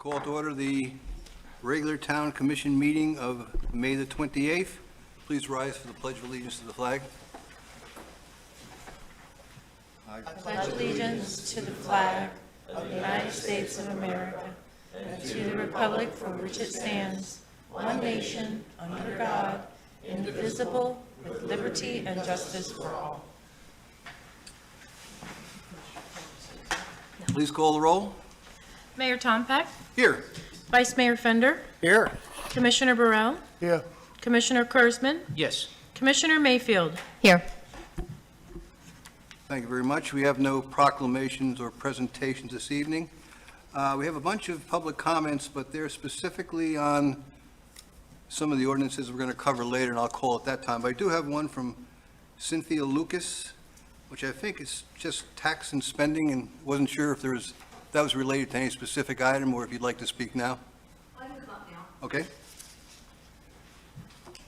Call to order the regular town commission meeting of May the 28th. Please rise for the Pledge of Allegiance to the flag. I pledge allegiance to the flag of the United States of America and to the republic for which it stands, one nation, under God, indivisible, with liberty and justice for all. Please call the roll. Mayor Tompeck, Here. Vice Mayor Fender, Here. Commissioner Burrell, Here. Commissioner Kurzman, Yes. Commissioner Mayfield. Here. Thank you very much. We have no proclamations or presentations this evening. We have a bunch of public comments, but they're specifically on some of the ordinances we're going to cover later, and I'll call at that time. But I do have one from Cynthia Lucas, which I think is just tax and spending, and wasn't sure if that was related to any specific item, or if you'd like to speak now. I can come up now. Okay?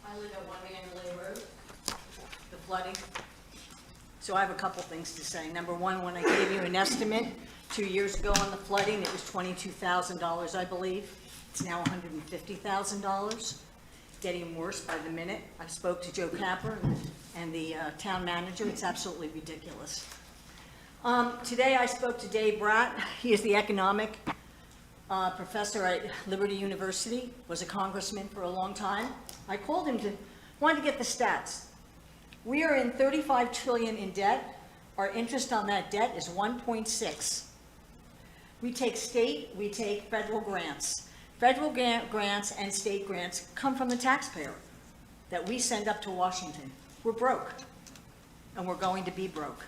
I live at 1 Mandalay Road, the flooding. So I have a couple things to say. Number one, when I gave you an estimate 2 years ago on the flooding, it was $22,000, I believe. It's now $150,000, getting worse by the minute. I spoke to Joe Capper and the town manager. It's absolutely ridiculous. Today I spoke to Dave Bratt. He is the economic professor at Liberty University, was a congressman for a long time. I called him wanted to get the stats. We are in 35 trillion in debt. Our interest on that debt is 1.6. We take state, we take federal grants. Federal grants and state grants come from the taxpayer that we send up to Washington. We're broke, and we're going to be broke.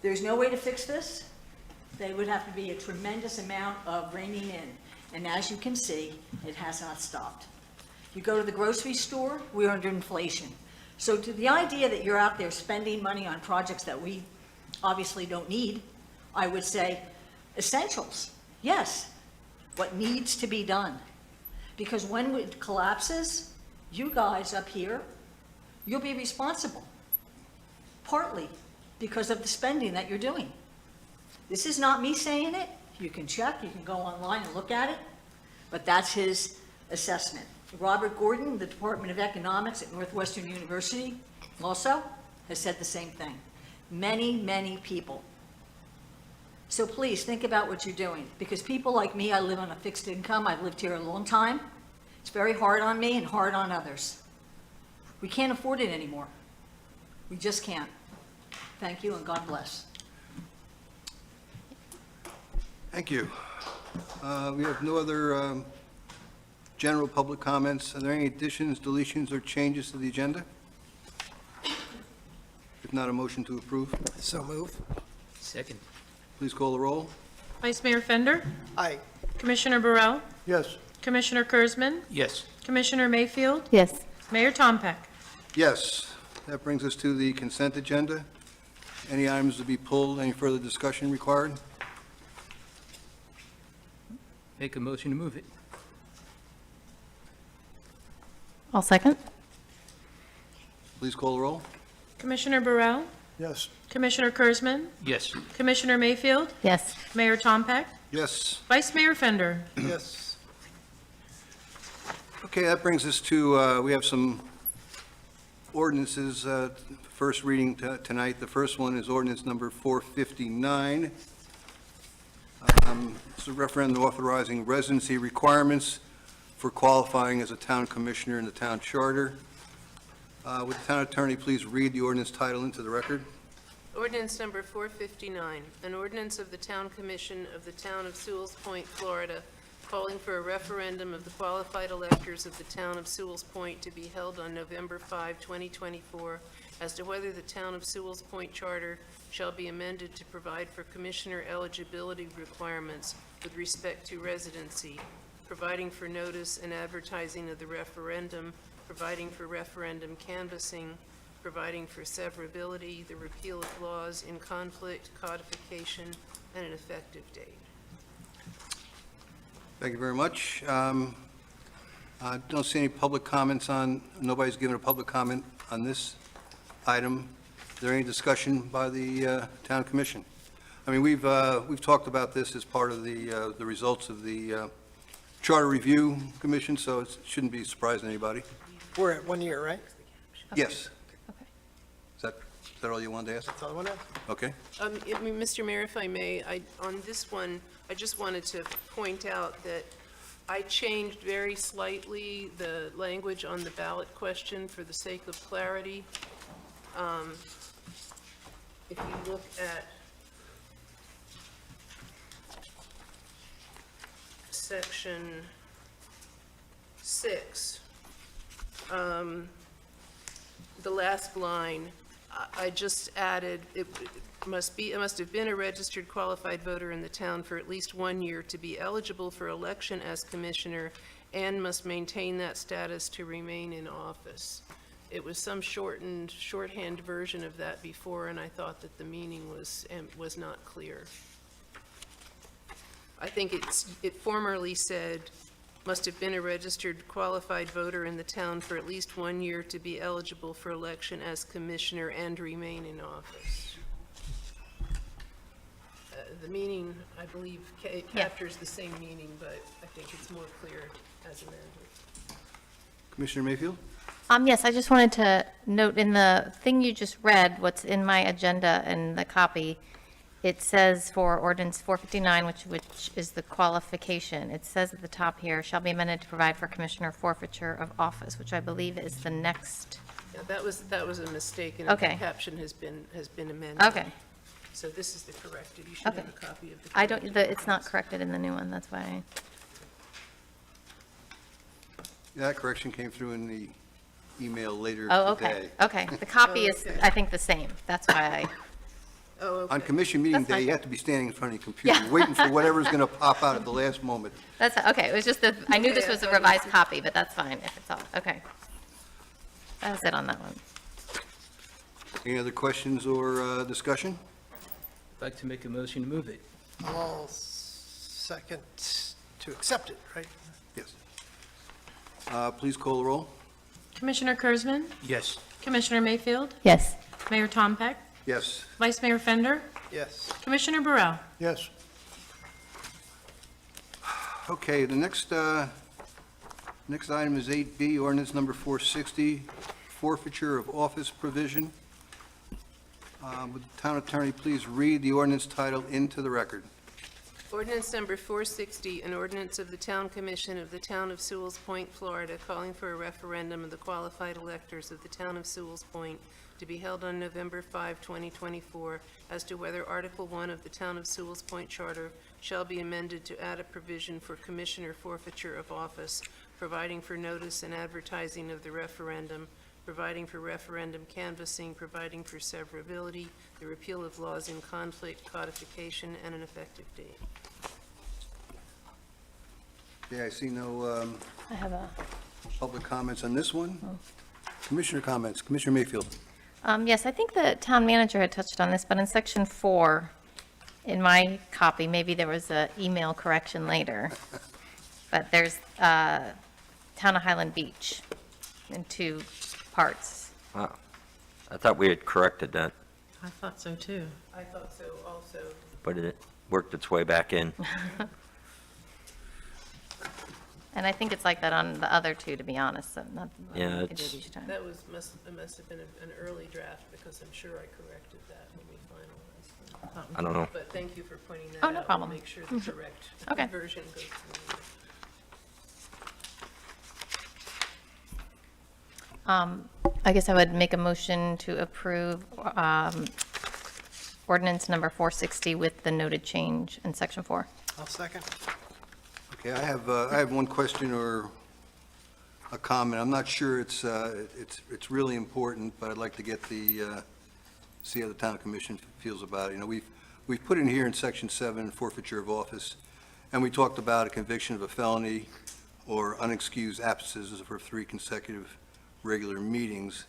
There's no way to fix this. There would have to be a tremendous amount of reining in, and as you can see, it has not stopped. You go to the grocery store, we're under inflation. So to the idea that you're out there spending money on projects that we obviously don't need, I would say essentials, yes, what needs to be done. Because when it collapses, you guys up here, you'll be responsible, partly because of the spending that you're doing. This is not me saying it. You can check, you can go online and look at it, but that's his assessment. Robert Gordon, the Department of Economics at Northwestern University, also has said the same thing. Many, many people. So please think about what you're doing, because people like me, I live on a fixed income. I've lived here a long time. It's very hard on me and hard on others. We can't afford it anymore. We just can't. Thank you, and God bless. Thank you. We have no other general public comments. Are there any additions, deletions, or changes to the agenda? If not, a motion to approve. So move. Second. Please call the roll. Vice Mayor Fender, Aye. Commissioner Burrell, Yes. Commissioner Kurzman, Yes. Commissioner Mayfield, Yes. Mayor Tompeck. Yes. That brings us to the consent agenda. Any items to be pulled? Any further discussion required? Make a motion to move it. I'll second. Please call the roll. Commissioner Burrell, Yes. Commissioner Kurzman, Yes. Commissioner Mayfield, Yes. Mayor Tompeck, Yes. Vice Mayor Fender. Yes. Okay, that brings us to, we have some ordinances, first reading tonight. The first one is ordinance number 459. It's a referendum authorizing residency requirements for qualifying as a town commissioner in the town charter. Would the town attorney please read the ordinance title into the record? Ordinance number 459, an ordinance of the Town Commission of the Town of Sewell's Point, Florida, calling for a referendum of the qualified electors of the Town of Sewell's Point to be held on November 5, 2024, as to whether the Town of Sewell's Point Charter shall be amended to provide for commissioner eligibility requirements with respect to residency, providing for notice and advertising of the referendum, providing for referendum canvassing, providing for severability, the repeal of laws in conflict, codification, and an effective date. Thank you very much. I don't see any public comments nobody's given a public comment on this item. Is there any discussion by the town commission? I mean, we've talked about this as part of the results of the Charter Review Commission, so it shouldn't be a surprise to anybody. We're at 1 year, right? Yes. Okay. Is that all you wanted to ask? That's all I want to ask. Okay. I mean, Mr. Mayor, if I may, on this one, I just wanted to point out that I changed very slightly the language on the ballot question for the sake of clarity. If you look at section 6, the last line, I just added, it must have been a registered qualified voter in the town for at least 1 year to be eligible for election as commissioner and must maintain that status to remain in office. It was some shorthand version of that before, and I thought that the meaning was not clear. I think it formerly said, must have been a registered qualified voter in the town for at least 1 year to be eligible for election as commissioner and remain in office. The meaning, I believe, it captures the same meaning, but I think it's more clear as amended. Commissioner Mayfield? Yes, I just wanted to note in the thing you just read, what's in my agenda and the copy, it says for ordinance 459, which is the qualification, it says at the top here, shall be amended to provide for commissioner forfeiture of office, which I believe is the next, Yeah, that was a mistake, and Okay. the caption has been amended. okay. So this is the corrected, you should Okay. have a copy of the. I don't, corrected it's not ordinance. corrected in the new one, that's why. That correction came through in the email later Oh, today. okay, okay. The copy is, Okay. I think, the same. That's why Oh, okay. On commission meeting That's day, fine. you have to be standing in front of your computer, Yeah. waiting for whatever's going to pop out at the last moment. that's, okay, it was just that, I knew this Okay, was a I thought it was revised copy, but that's fine if it's all, okay. That was it on that one. Any other questions or discussion? I'd like to make a motion to move it. I'll second to accept it, right? Yes. Please call the roll. Commissioner Kurzman? Yes. Commissioner Mayfield? Yes. Mayor Tom Peck? Yes. Vice Mayor Fender? Yes. Commissioner Burrell? Yes. Okay, the next item is 8B, ordinance number 460, forfeiture of office provision. Would the town attorney please read the ordinance title into the record? Ordinance number 460, an ordinance of the Town Commission of the Town of Sewell's Point, Florida, calling for a referendum of the qualified electors of the Town of Sewell's Point to be held on November 5, 2024, as to whether Article 1 of the Town of Sewell's Point Charter shall be amended to add a provision for commissioner forfeiture of office, providing for notice and advertising of the referendum, providing for referendum canvassing, providing for severability, the repeal of laws in conflict, codification, and an effective date. Yeah, I see no I have a, public comments on this one. Commissioner comments. Commissioner Mayfield. yes, I think the town manager had touched on this, but in section 4, in my copy, maybe there was a email correction later, but there's Town of Highland Beach in 2 parts. Wow. I thought we had corrected that, I thought so, too. I thought so also. but it worked its way back in. And I think it's like that on the other 2, to be honest, so not, Yeah, we can do it it's- each time. That must have been an early draft, because I'm sure I corrected that when we finalized it. I don't know. But thank you for pointing that Oh, out. no problem. We'll make sure the correct Okay. version goes through. I guess I would make a motion to approve ordinance number 460 with the noted change in section 4. I'll second. Okay, I have one question or a comment. I'm not sure it's really important, but I'd like to get see how the town commission feels about it. You know, we've put in here in section 7, forfeiture of office, and we talked about a conviction of a felony or unexcused absences for 3 consecutive regular meetings.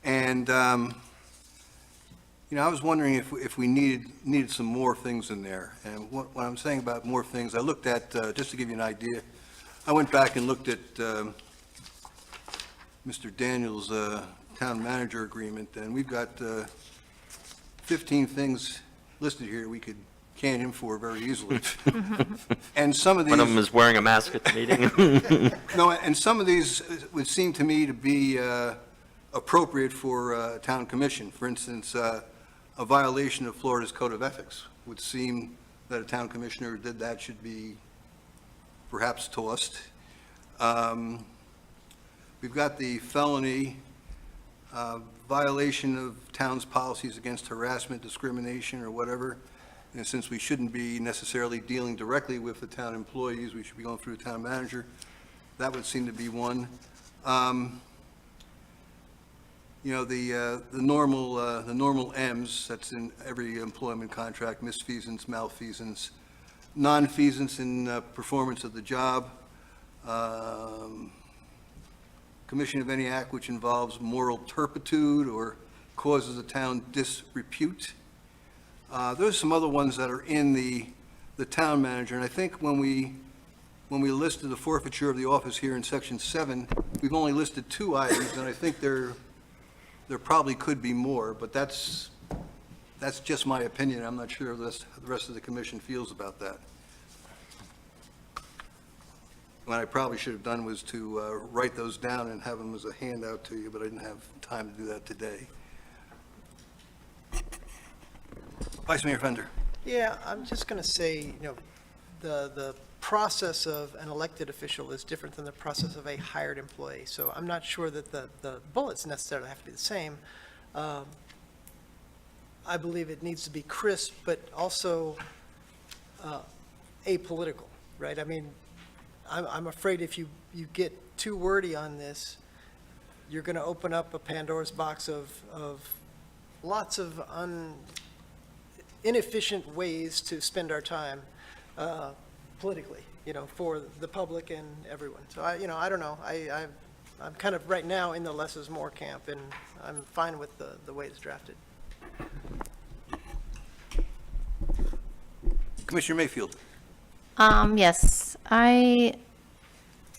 And, you know, I was wondering if we needed some more things in there. And what I'm saying about more things, I looked at, just to give you an idea, I went back and looked at Mr. Daniels' town manager agreement, and we've got 15 things listed here, we could can him for very easily. And some of these. One of them is wearing a mask at the meeting. No, and some of these would seem to me to be appropriate for a town commission. For instance, a violation of Florida's Code of Ethics would seem that a town commissioner who did that should be perhaps tossed. We've got the felony violation of town's policies against harassment, discrimination, or whatever. And since we shouldn't be necessarily dealing directly with the town employees, we should be going through the town manager. That would seem to be one. You know, the normal M's, that's in every employment contract: misfeasance, malfeasance, nonfeasance in performance of the job, commission of any act which involves moral turpitude or causes the town disrepute. There's some other ones that are in the town manager, and I think when we listed the forfeiture of the office here in section 7, we've only listed 2 items, and I think there probably could be more, but that's just my opinion. I'm not sure the rest of the commission feels about that. What I probably should have done was to write those down and have them as a handout to you, but I didn't have time to do that today. Vice Mayor Fender. Yeah, I'm just going to say, the process of an elected official is different than the process of a hired employee. So I'm not sure that the bullets necessarily have to be the same. I believe it needs to be crisp, but also apolitical, right? I mean, I'm afraid if you get too wordy on this, you're going to open up a Pandora's box of lots of inefficient ways to spend our time politically, for the public and everyone. So I don't know. I'm kind of right now in the less is more camp, and I'm fine with the way it's drafted. Commissioner Mayfield. Yes, I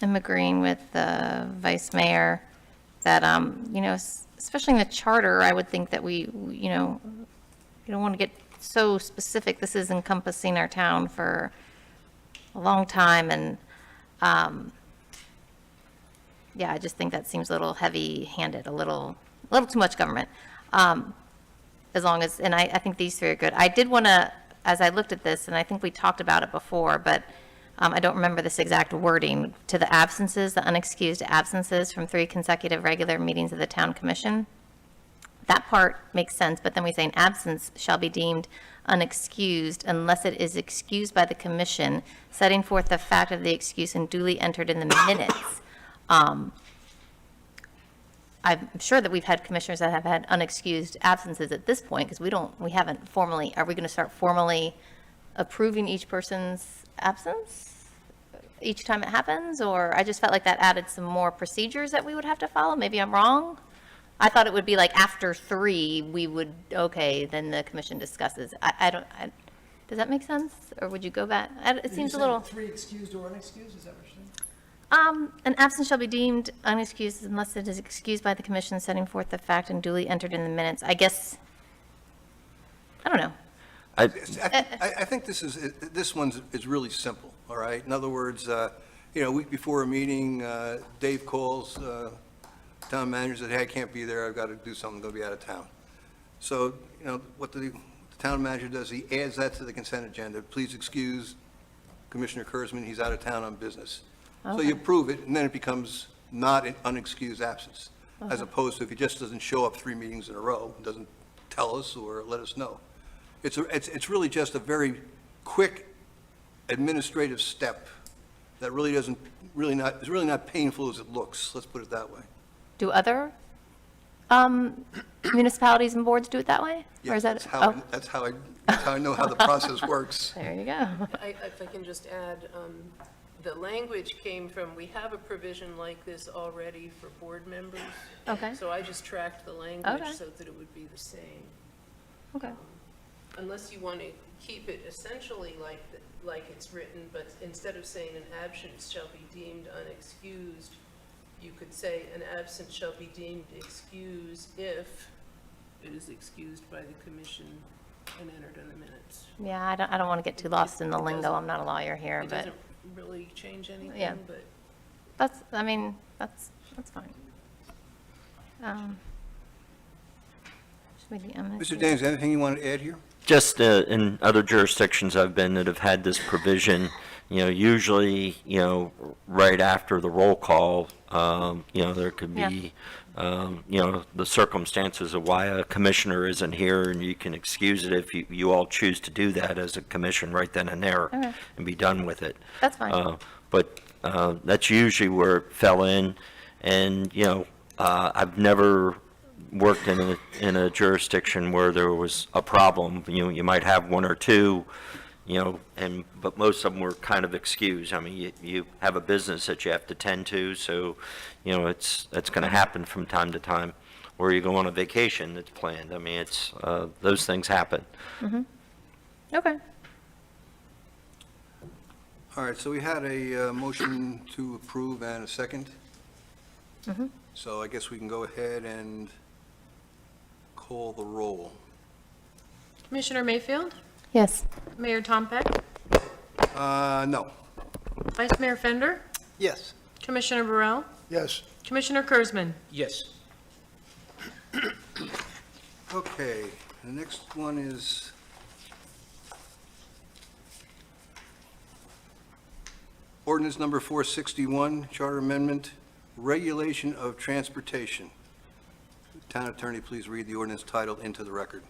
am agreeing with the vice mayor that, especially in the charter, I would think that we don't want to get so specific. This is encompassing our town for a long time, and I just think that seems a little heavy-handed, a little too much government. As long as, and I think these 3 are good. I did want to, as I looked at this, and I think we talked about it before, but I don't remember this exact wording, to the absences, the unexcused absences from 3 consecutive regular meetings of the town commission. That part makes sense, but then we say an absence shall be deemed unexcused unless it is excused by the commission, setting forth the fact of the excuse and duly entered in the minutes. I'm sure that we've had commissioners that have had unexcused absences at this point, because we haven't formally, are we going to start formally approving each person's absence each time it happens? Or I just felt like that added some more procedures that we would have to follow. Maybe I'm wrong. I thought it would be like after 3, we would, then the commission discusses. Does that make sense? Or would you go back? It seems a little. 3 excused or unexcused, is that what you're saying? An absence shall be deemed unexcused unless it is excused by the commission, setting forth the fact and duly entered in the minutes. I guess, I don't know. I think this one is really simple, all right? In other words, a week before a meeting, Dave calls, town manager said, hey, I can't be there, I've got to do something, I'm going to be out of town. So, what the town manager does, he adds that to the consent agenda. Please excuse Commissioner Kurzman, he's out of town on business. So you approve it, and then it becomes not an unexcused absence, as opposed to if he just doesn't show up 3 meetings in a row, and doesn't tell us or let us know. It's really just a very quick administrative step that is really not painful as it looks. Let's put it that way. Do other municipalities and boards do it that way? Yeah, Or is that, that's how I know how the process works. There you go. If I can just add, the language came from, we have a provision like this already for board members. Okay. So I just tracked the language Okay. so that it would be the same. Okay. Unless you want to keep it essentially like it's written, but instead of saying an absence shall be deemed unexcused, you could say an absence shall be deemed excused if it is excused by the commission and entered in the minutes. Yeah, I don't want to get too lost in the lingo. I'm not a lawyer here, It but doesn't really change Yeah. anything, but that's fine. Should we do MS? Mr. Daines, anything you want to add here? Just in other jurisdictions I've been that have had this provision, usually, right after the roll call, there could be, the circumstances of why a commissioner isn't here, and you can excuse it if you all choose to do that as a commission right then and there Okay. and be done with it. That's fine. But that's usually where it fell in, and, I've never worked in a jurisdiction where there was a problem. You might have one or two, but most of them were kind of excused. I mean, you have a business that you have to tend to, so, that's going to happen from time to time. Or you go on a vacation that's planned. I mean, those things happen. Okay. All right, so we had a motion to approve and a second. So I guess we can go ahead and call the roll. Commissioner Mayfield, Yes. Mayor Tom Peck, No. Vice Mayor Fender, Yes. Commissioner Burrell, Yes. Commissioner Kurzman. Yes. Okay, the next one is ordinance number 461, Charter Amendment, Regulation of Transportation. Town Attorney, please read the ordinance title into the record.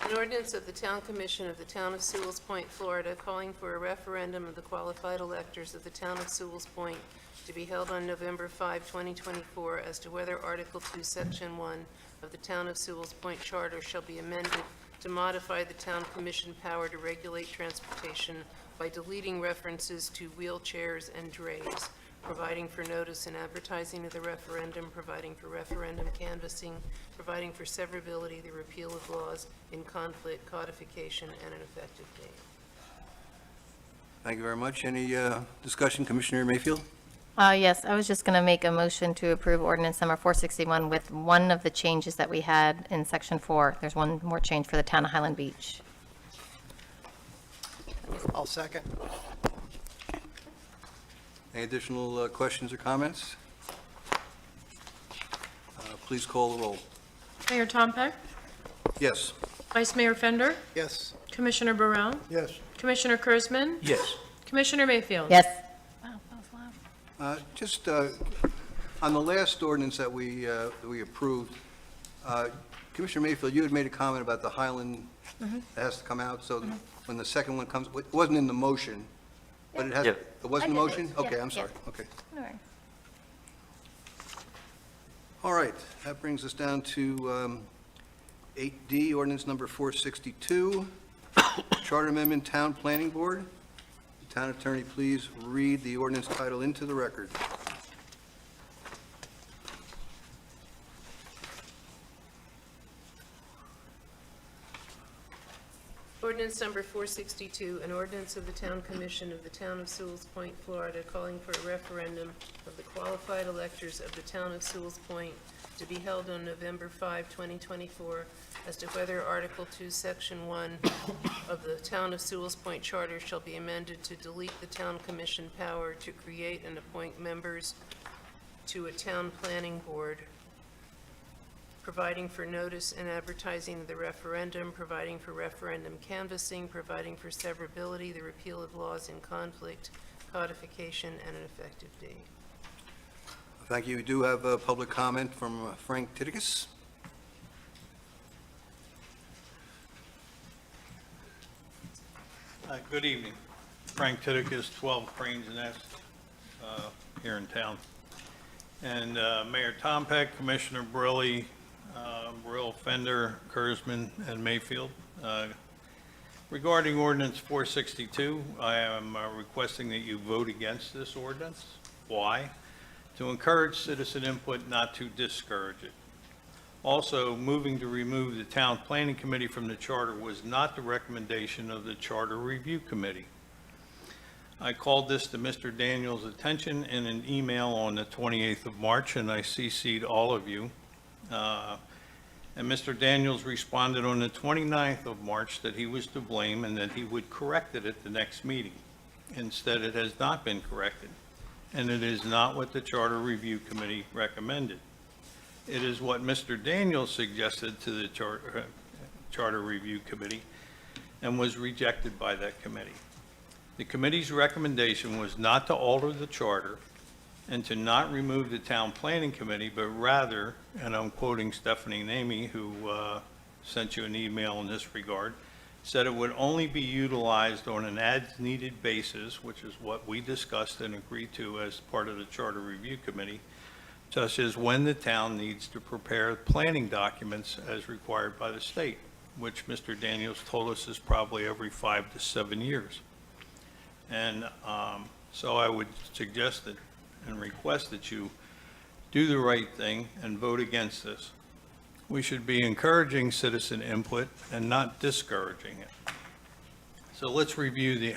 an ordinance of the Town Commission of the Town of Sewell's Point, Florida, calling for a referendum of the qualified electors of the Town of Sewell's Point to be held on November 5, 2024, as to whether Article 2, Section 1 of the Town of Sewell's Point Charter shall be amended to modify the Town Commission power to regulate transportation by deleting references to wheelchairs and drays, providing for notice and advertising of the referendum, providing for referendum canvassing, providing for severability, the repeal of laws in conflict, codification, and an effective date. Thank you very much. Any discussion, Commissioner Mayfield? Yes, I was just going to make a motion to approve ordinance number 461 with one of the changes that we had in section 4. There's one more change for the town of Highland Beach. I'll second. Any additional questions or comments? Please call the roll. Mayor Tom Peck, Yes. Vice Mayor Fender, Yes. Commissioner Burrell, Yes. Commissioner Kurzman, Yes. Commissioner Mayfield. Yes. Just on the last ordinance that we approved, Commissioner Mayfield, you had made a comment about the Highland that has to come out, so when the second one comes, it wasn't in the motion, but it has, Yeah. it wasn't in the motion? Okay, I'm sorry, okay. All right. All right, that brings us down to 8D, ordinance number 462, Charter Amendment Town Planning Board. Town Attorney, please read the ordinance title into the record. Ordinance number 462, an ordinance of the Town Commission of the Town of Sewell's Point, Florida, calling for a referendum of the qualified electors of the Town of Sewell's Point to be held on November 5, 2024, as to whether Article 2, Section 1 of the Town of Sewell's Point Charter shall be amended to delete the Town Commission power to create and appoint members to a town planning board, providing for notice and advertising of the referendum, providing for referendum canvassing, providing for severability, the repeal of laws in conflict, codification, and an effective date. Thank you. We do have a public comment from Frank Titicus. Good evening. Frank Titicus, 12 Cranes Nest, here in town. And Mayor Tom Peck, Commissioner Brill, Fender, Kurzman, and Mayfield. Regarding ordinance 462, I am requesting that you vote against this ordinance. Why? To encourage citizen input, not to discourage it. Also, moving to remove the Town Planning Committee from the charter was not the recommendation of the Charter Review Committee. I called this to Mr. Daniels' attention in an email on the 28th of March, and I CC'd all of you. And Mr. Daniels responded on the 29th of March that he was to blame and that he would correct it at the next meeting. Instead, it has not been corrected, and it is not what the Charter Review Committee recommended. It is what Mr. Daniels suggested to the Charter Review Committee and was rejected by that committee. The committee's recommendation was not to alter the charter and to not remove the Town Planning Committee, but rather, and I'm quoting Stephanie Namey, who sent you an email in this regard, said it would only be utilized on an as-needed basis, which is what we discussed and agreed to as part of the Charter Review Committee, such as when the town needs to prepare planning documents as required by the state, which Mr. Daniels told us is probably every 5 to 7 years. And so I would suggest that and request that you do the right thing and vote against this. We should be encouraging citizen input and not discouraging it. So let's review the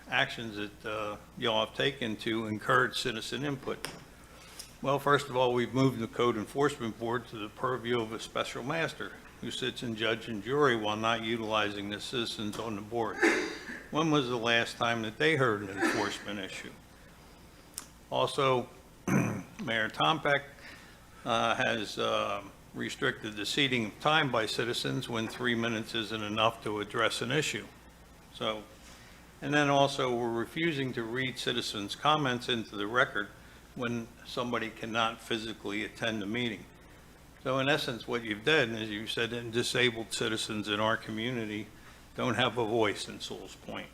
actions that y'all have taken to encourage citizen input. Well, first of all, we've moved the Code Enforcement Board to the purview of a special master who sits in judge and jury while not utilizing the citizens on the board. When was the last time that they heard an enforcement issue? Also, Mayor Tompeck has restricted the seating of time by citizens when 3 minutes isn't enough to address an issue. So, and then also we're refusing to read citizens' comments into the record when somebody cannot physically attend the meeting. So in essence, what you've done is you said that disabled citizens in our community don't have a voice in Sewell's Point.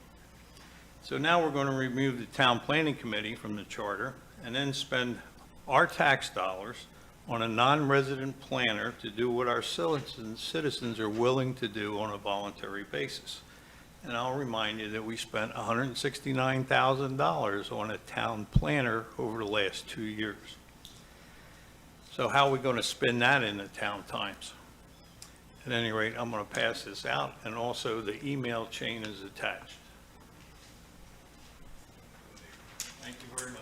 So now we're going to remove the Town Planning Committee from the charter and then spend our tax dollars on a non-resident planner to do what our citizens are willing to do on a voluntary basis. And I'll remind you that we spent $169,000 on a town planner over the last 2 years. So how are we going to spin that in the town times? At any rate, I'm going to pass this out, and also the email chain is attached. Thank you very much.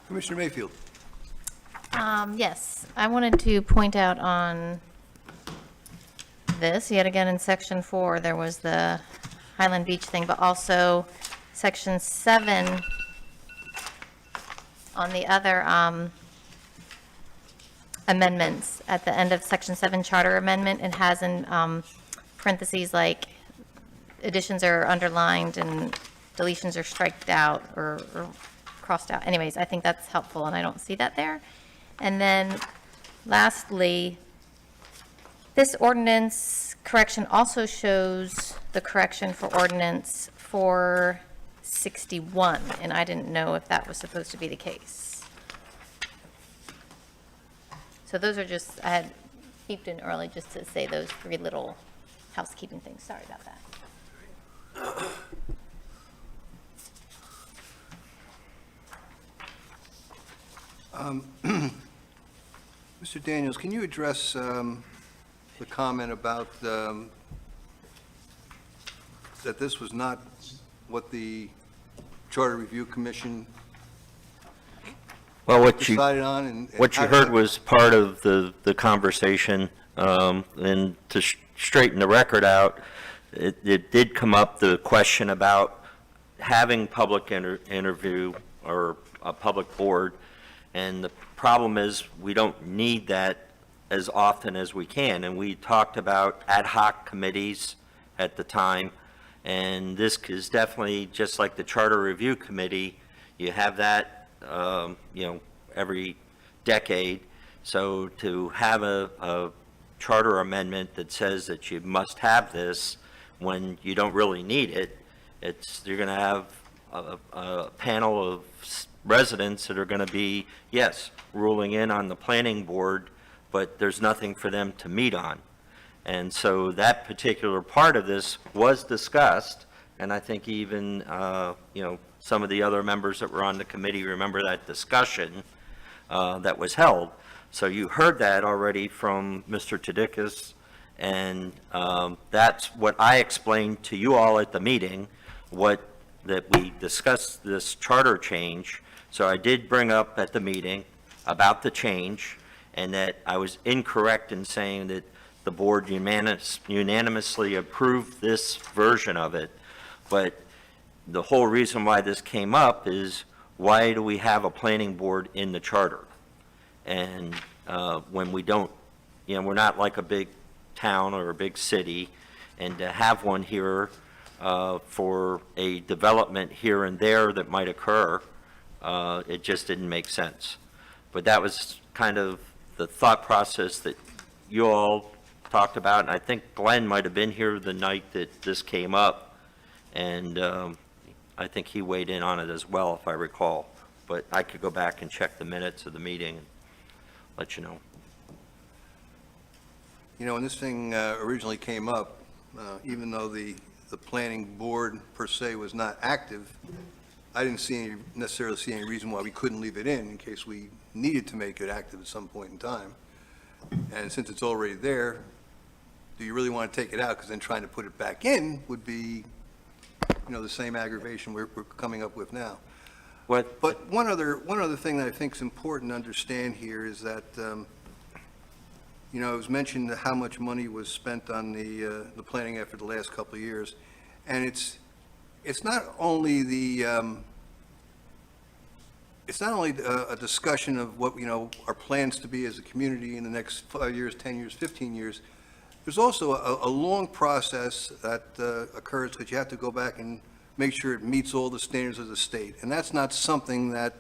Commissioner Mayfield. Yes, I wanted to point out on this, yet again in section 4, there was the Highland Beach thing, but also section 7 on the other amendments. At the end of section 7 charter amendment, it has in parentheses like additions are underlined and deletions are striked out or crossed out. Anyways, I think that's helpful, and I don't see that there. And then lastly, this ordinance correction also shows the correction for ordinance 461, and I didn't know if that was supposed to be the case. So those are just, I had peeped in early just to say those 3 little housekeeping things. Sorry about that. Mr. Daniels, can you address the comment about that this was not what the Charter Review Commission Well, decided on? And what you how- heard was part of the conversation, and to straighten the record out, it did come up, the question about having public interview or a public board, and the problem is we don't need that as often as we can, and we talked about ad hoc committees at the time, and this is definitely just like the Charter Review Committee. You have that, every decade. So to have a charter amendment that says that you must have this when you don't really need it, you're going to have a panel of residents that are going to be, yes, ruling in on the planning board, but there's nothing for them to meet on. And so that particular part of this was discussed, and I think even, some of the other members that were on the committee remember that discussion that was held. So you heard that already from Mr. Tadikis, and that's what I explained to you all at the meeting, that we discussed this charter change, So I did bring up at the meeting about the change, and that I was incorrect in saying that the board unanimously approved this version of it. But the whole reason why this came up is, why do we have a planning board in the charter? And when we don't, we're not like a big town or a big city, and to have one here for a development here and there that might occur, it just didn't make sense. But that was kind of the thought process that you all talked about, and I think Glenn might have been here the night that this came up, and I think he weighed in on it as well, if I recall. But I could go back and check the minutes of the meeting and let you know. When this thing originally came up, even though the planning board per se was not active, I didn't necessarily see any reason why we couldn't leave it in case we needed to make it active at some point in time. And since it's already there, do you really want to take it out? Because then trying to put it back in would be, the same aggravation we're coming up with now. But one other thing that I think is important to understand here is that, it was mentioned how much money was spent on the planning effort the last couple of years, and it's not only a discussion of what our plans to be as a community in the next 5 years, 10 years, 15 years. There's also a long process that occurs because you have to go back and make sure it meets all the standards of the state. And that's not something that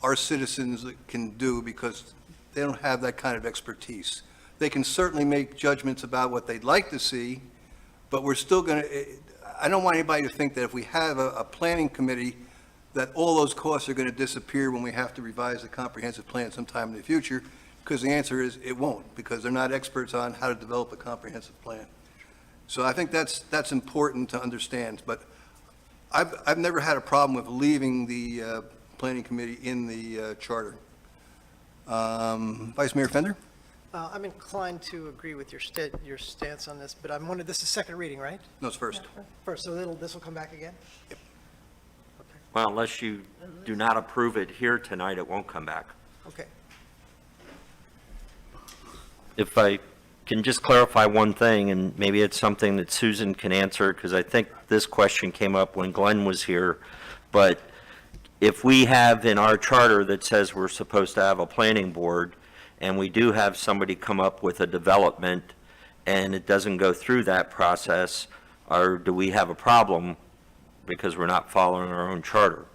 our citizens can do because they don't have that kind of expertise. They can certainly make judgments about what they'd like to see, but we're still going to, I don't want anybody to think that if we have a planning committee, that all those costs are going to disappear when we have to revise the comprehensive plan sometime in the future, because the answer is it won't, because they're not experts on how to develop a comprehensive plan. So I think that's important to understand, but I've never had a problem with leaving the planning committee in the charter. Vice Mayor Fender? I'm inclined to agree with your stance on this, but I'm wondering, this is second reading, right? No, it's first. First, so this will come back again? Well, unless you do not approve it here tonight, it won't come back. Okay. If I can just clarify one thing, and maybe it's something that Susan can answer, because I think this question came up when Glenn was here, but if we have in our charter that says we're supposed to have a planning board, and we do have somebody come up with a development, and it doesn't go through that process, or do we have a problem because we're not following our own charter?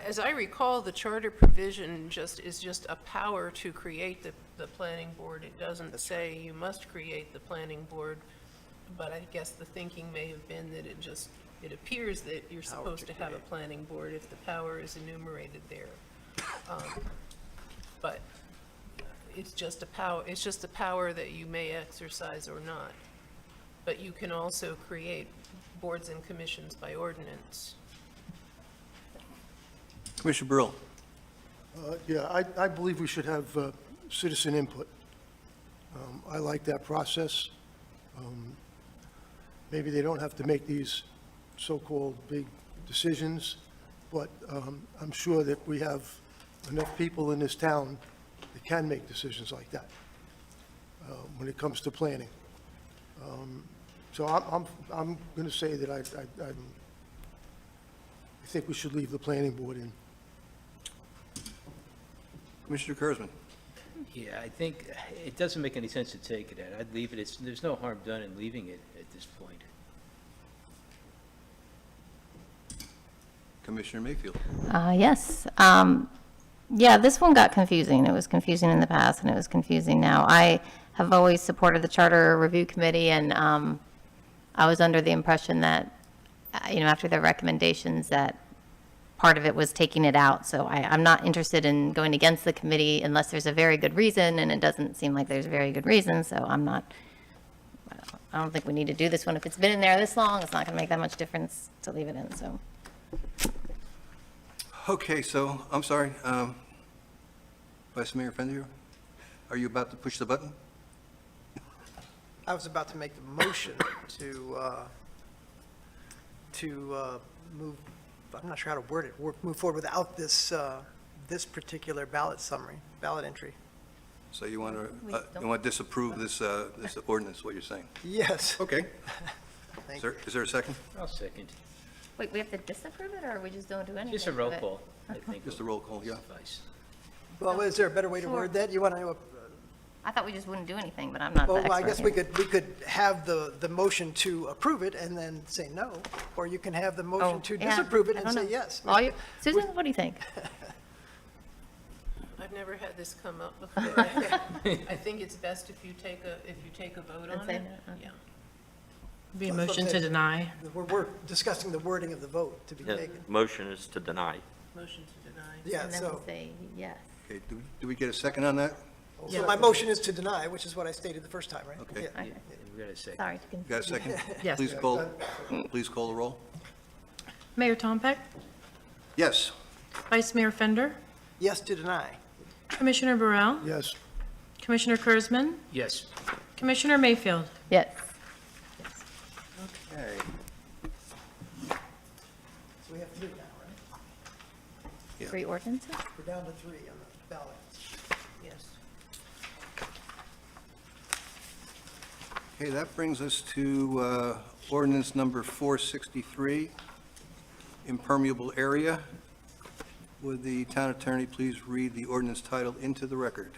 As I recall, the charter provision is just a power to create the planning board. It doesn't say you must create the planning board, but I guess the thinking may have been that it appears that you're supposed to have a planning board if the power is enumerated there. But it's just a power that you may exercise or not. But you can also create boards and commissions by ordinance. Commissioner Burrill? Yeah, I believe we should have citizen input. I like that process. Maybe they don't have to make these so-called big decisions, but I'm sure that we have enough people in this town that can make decisions like that when it comes to planning. So I'm going to say that I think we should leave the planning board in. Commissioner Kurzman? Yeah, I think it doesn't make any sense to take it out. I'd leave it. There's no harm done in leaving it at this point. Commissioner Mayfield? Yes. Yeah, this one got confusing. It was confusing in the past, and it was confusing now. I have always supported the Charter Review Committee, and I was under the impression that, after their recommendations, that part of it was taking it out. So I'm not interested in going against the committee unless there's a very good reason, and it doesn't seem like there's a very good reason, so I don't think we need to do this one. If it's been in there this long, it's not going to make that much difference to leave it in, so. Okay, so, I'm sorry, Vice Mayor Fender, are you about to push the button? I was about to make the motion to move, I'm not sure how to word it, move forward without this particular ballot summary, ballot entry. So you want to disapprove this ordinance, what you're saying? Yes. Okay. Thank you. Is there a second? I'll second. Wait, we have to disapprove it, or we just don't do anything? Just a roll call, I think. Just a roll call, yeah. Suffice. Well, is there a better way to word that? You want to, I thought we just wouldn't do anything, but I'm not the well, expert I guess here. we could have the motion to approve it and then say no, or you can have the motion to yeah, disapprove it I and don't say know. yes. Susan, what do you think? I've never had this come up before. I think it's best if you take a vote And on say it. no, Yeah. Be a motion to deny. We're discussing the wording of the vote to be Yeah, taken. motion is to deny. Motion to deny. Yeah, And then we'll so, say yes. Okay, do we get a second on that? so my motion is to deny, which is what I stated the first time, right? Okay. Yeah. Okay, We got a second. sorry. You got a second? Yes. Please call the roll. Mayor Tompeck, Yes. Vice Mayor Fender, Yes to deny. Commissioner Burrell, Yes. Commissioner Kurzman, Yes. Commissioner Mayfield. Yes. Okay. So we have three now, right? Yeah. 3 ordinances? We're down to three on the ballot. Yes. Okay, that brings us to ordinance number 463, impermeable area. Would the town attorney please read the ordinance title into the record?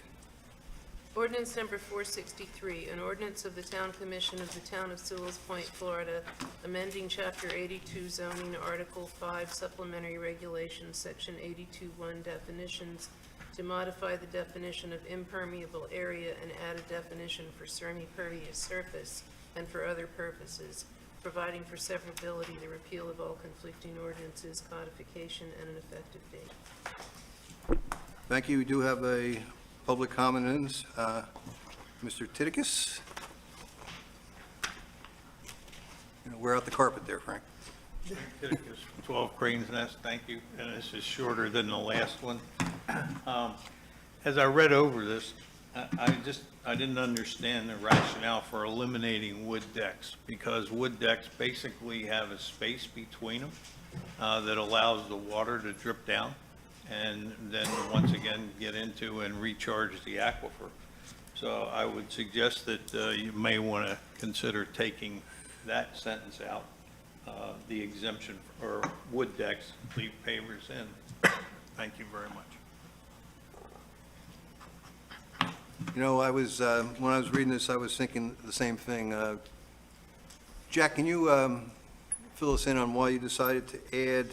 Ordinance number 463, an ordinance of the Town Commission of the Town of Sewell's Point, Florida, amending Chapter 82 zoning, Article 5 supplementary regulations, Section 82-1 definitions, to modify the definition of impermeable area and add a definition for semi-pervious surface and for other purposes, providing for severability, the repeal of all conflicting ordinances, codification, and an effective date. Thank you. We do have a public comment in this. Mr. Titicus? Wear out the carpet there, Frank. Titicus, 12 Crane's Nest, thank you, and this is shorter than the last one. As I read over this, I didn't understand the rationale for eliminating wood decks, because wood decks basically have a space between them that allows the water to drip down and then once again get into and recharge the aquifer. So I would suggest that you may want to consider taking that sentence out, the exemption for wood decks, leave pavers in. Thank you very much. I was, when I was reading this, I was thinking the same thing. Jack, can you fill us in on why you decided to add,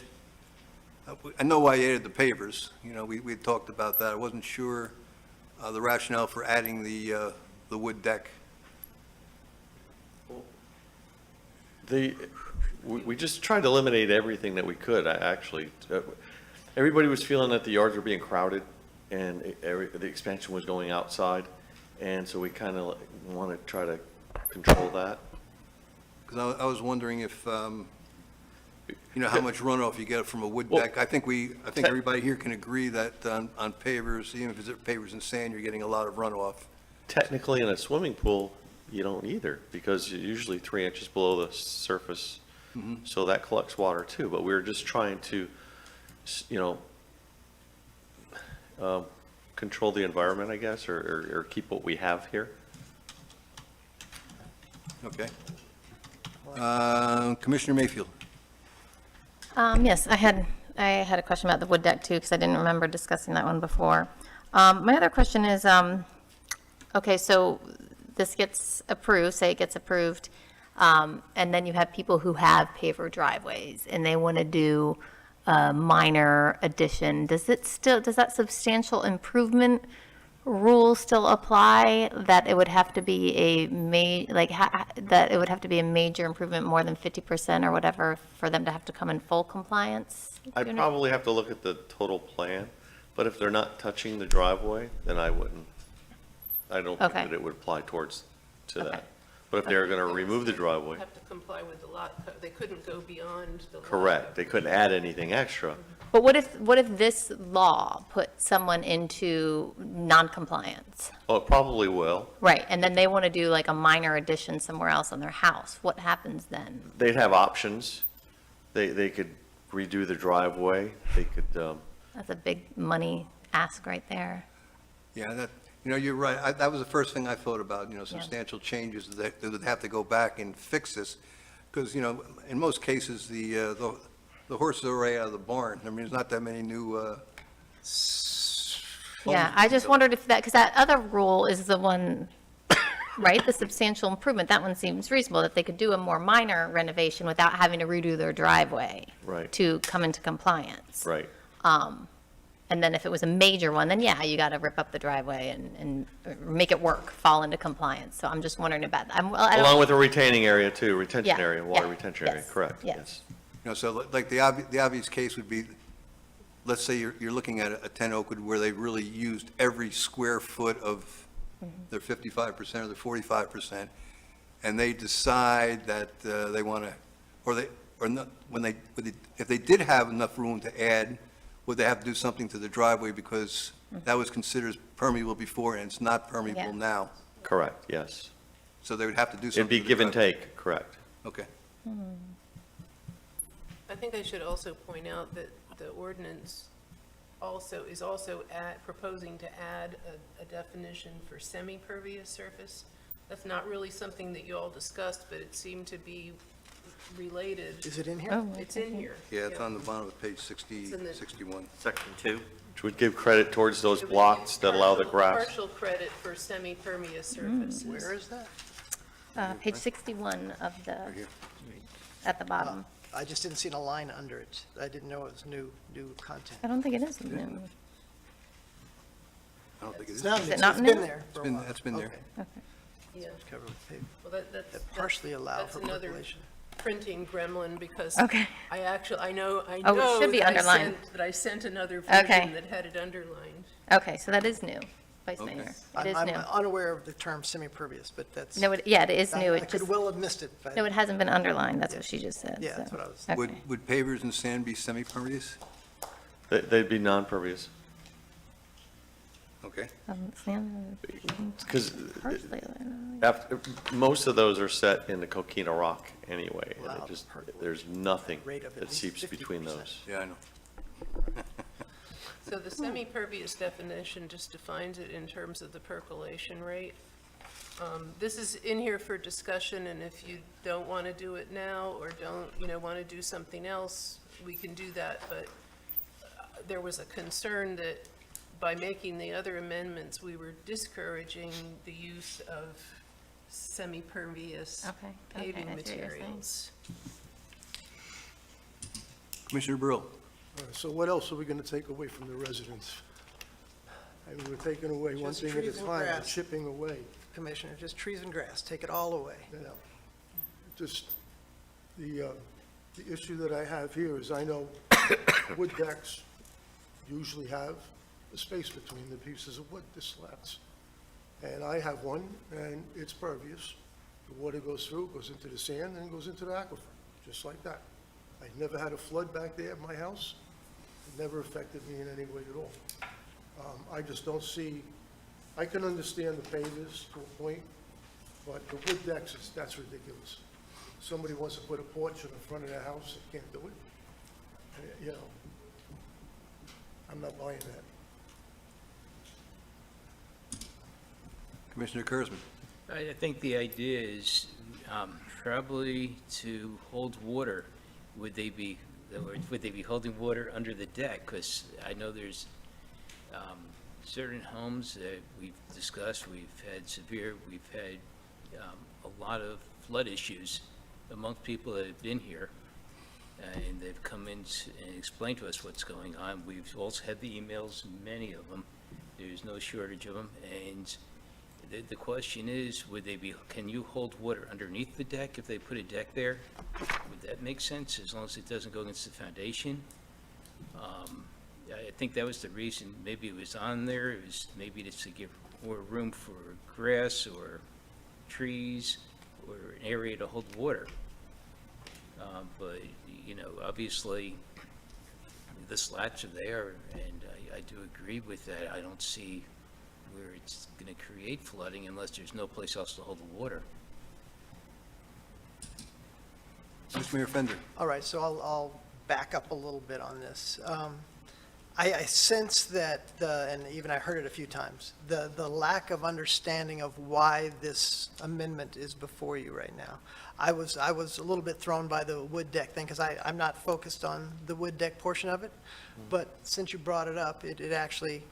I know why you added the pavers, we talked about that. I wasn't sure the rationale for adding the wood deck. We just tried to eliminate everything that we could, everybody was feeling that the yards were being crowded, and the expansion was going outside, and so we kind of want to try to control that. Because I was wondering if, how much runoff you get from a wood Well, deck. I think everybody here can agree that on pavers, even if it's pavers and sand, you're getting a lot of runoff. Technically, in a swimming pool, you don't either, because you're usually 3 inches below the surface, so that collects water too, but we were just trying to, control the environment, I guess, or keep what we have here. Okay. Commissioner Mayfield? Yes, I had a question about the wood deck too, because I didn't remember discussing that one before. My other question is, okay, so this gets approved, say it gets approved, and then you have people who have paver driveways, and they want to do a minor addition. Does that substantial improvement rule still apply, that it would have to be that it would have to be a major improvement, more than 50% or whatever, for them to have to come in full compliance? I'd probably have to look at the total plan, but if they're not touching the driveway, then I don't think Okay. that it would apply to Okay. that. But if they were going to remove the driveway, Have to comply with the lot, they couldn't go beyond the lot. correct, they couldn't add anything extra. But what if this law put someone into non-compliance? Well, it probably will. Right, and then they want to do like a minor addition somewhere else on their house. What happens then? They'd have options. They could redo the driveway, they could, That's a big money ask right there. Yeah, that, you're right. That was the first thing I thought about, substantial changes that they would have to go back and fix this. Because, in most cases, the horses are already out of the barn. I mean, there's not that many new, Yeah, I just wondered if that, because that other rule is the one, right, the substantial improvement, that one seems reasonable, that they could do a more minor renovation without having to redo their driveway. Right. To come into compliance. right. And then if it was a major one, then yeah, you got to rip up the driveway and make it work, fall into compliance. So I'm just wondering about that. Along with a retaining area too, retention Yeah, area, water yeah, retention area, yes, correct, yes. yes. so like the obvious case would be, let's say you're looking at a 10 Oakwood where they really used every square foot of their 55% or their 45%, and they decide that they want to, if they did have enough room to add, would they have to do something to the driveway because that was considered permeable before and it's not permeable Yeah. now? Correct, yes. So they would have to do something. It'd be to the give and driveway. take, correct. Okay. I think I should also point out that the ordinance is also proposing to add a definition for semi-pervious surface. That's not really something that you all discussed, but it seemed to be related. Is it in here? Oh, It's in here. Yeah, it's on the bottom of page 60, It's in the- 61. Section 2. Which would give credit towards those It would blocks give that allow the partial- grass. Partial credit for semi-pervious surfaces. Where is that? Page 61 of the, Right here. at the bottom. I just didn't see a line under it. I didn't know it was new content. I don't think it is new. I don't think it is. It's not Is new. it not It's been new? there for a been- while. that's been there. Okay. Yeah. It's covered with paper. Well, That partially allow that's for another percolation. printing gremlin because Okay. I know Oh, it should be that underlined. that I sent another Okay. version that had it underlined. Okay, so that is new, Vice Okay. Mayor. It I'm is I'm new. unaware of the term semi-pervious, but that's. No, yeah, it is new. I It could just, well have missed it. but- no, it hasn't been underlined. That's what she just said. Yeah, so. that's what I was. Okay. Would pavers and sand be semi-pervious? They'd be non-pervious. Okay. Sand- Because partially, after, most of those are set in the coquina rock anyway. And Wow, it just, percolate. there's nothing Rate of at that least seeps between 50%. those. Yeah, I know. So the semi-pervious definition just defines it in terms of the percolation rate. This is in here for discussion, and if you don't want to do it now or don't, want to do something else, we can do that. But there was a concern that by making the other amendments, we were discouraging the use of semi-pervious Okay, paving I see what you're saying. materials. Commissioner Brill? So what else are we going to take away from the residents? I mean, we're taking away one Just thing at a trees and time, we're grass. chipping away. Commissioner, just trees and grass, take it all away. Just, the issue that I have here is I know wood decks usually have a space between the pieces of wood, the slats. And I have one, and it's pervious. The water goes through, goes into the sand, and goes into the aquifer, just like that. I never had a flood back there at my house. It never affected me in any way at all. I just don't see, I can understand the pavers to a point, but the wood decks, that's ridiculous. Somebody wants to put a porch in the front of their house, they can't do it. I'm not buying that. Commissioner Kurzman? I think the idea is probably to hold water. Would they be holding water under the deck? Because I know there's certain homes that we've discussed, we've had a lot of flood issues amongst people that have been here, and they've come in and explained to us what's going on. We've also had the emails, many of them. There's no shortage of them, and the question is, can you hold water underneath the deck if they put a deck there? Would that make sense, as long as it doesn't go against the foundation? I think that was the reason, maybe it was on there, it was maybe just to give more room for grass or trees, or an area to hold water. But, obviously, the slats are there, and I do agree with that. I don't see where it's going to create flooding unless there's no place else to hold the water. Vice Mayor Fender. All right, so I'll back up a little bit on this. I sense that and even I heard it a few times, the lack of understanding of why this amendment is before you right now. I was a little bit thrown by the wood deck thing, because I'm not focused on the wood deck portion of it, but since you brought it up, it actually,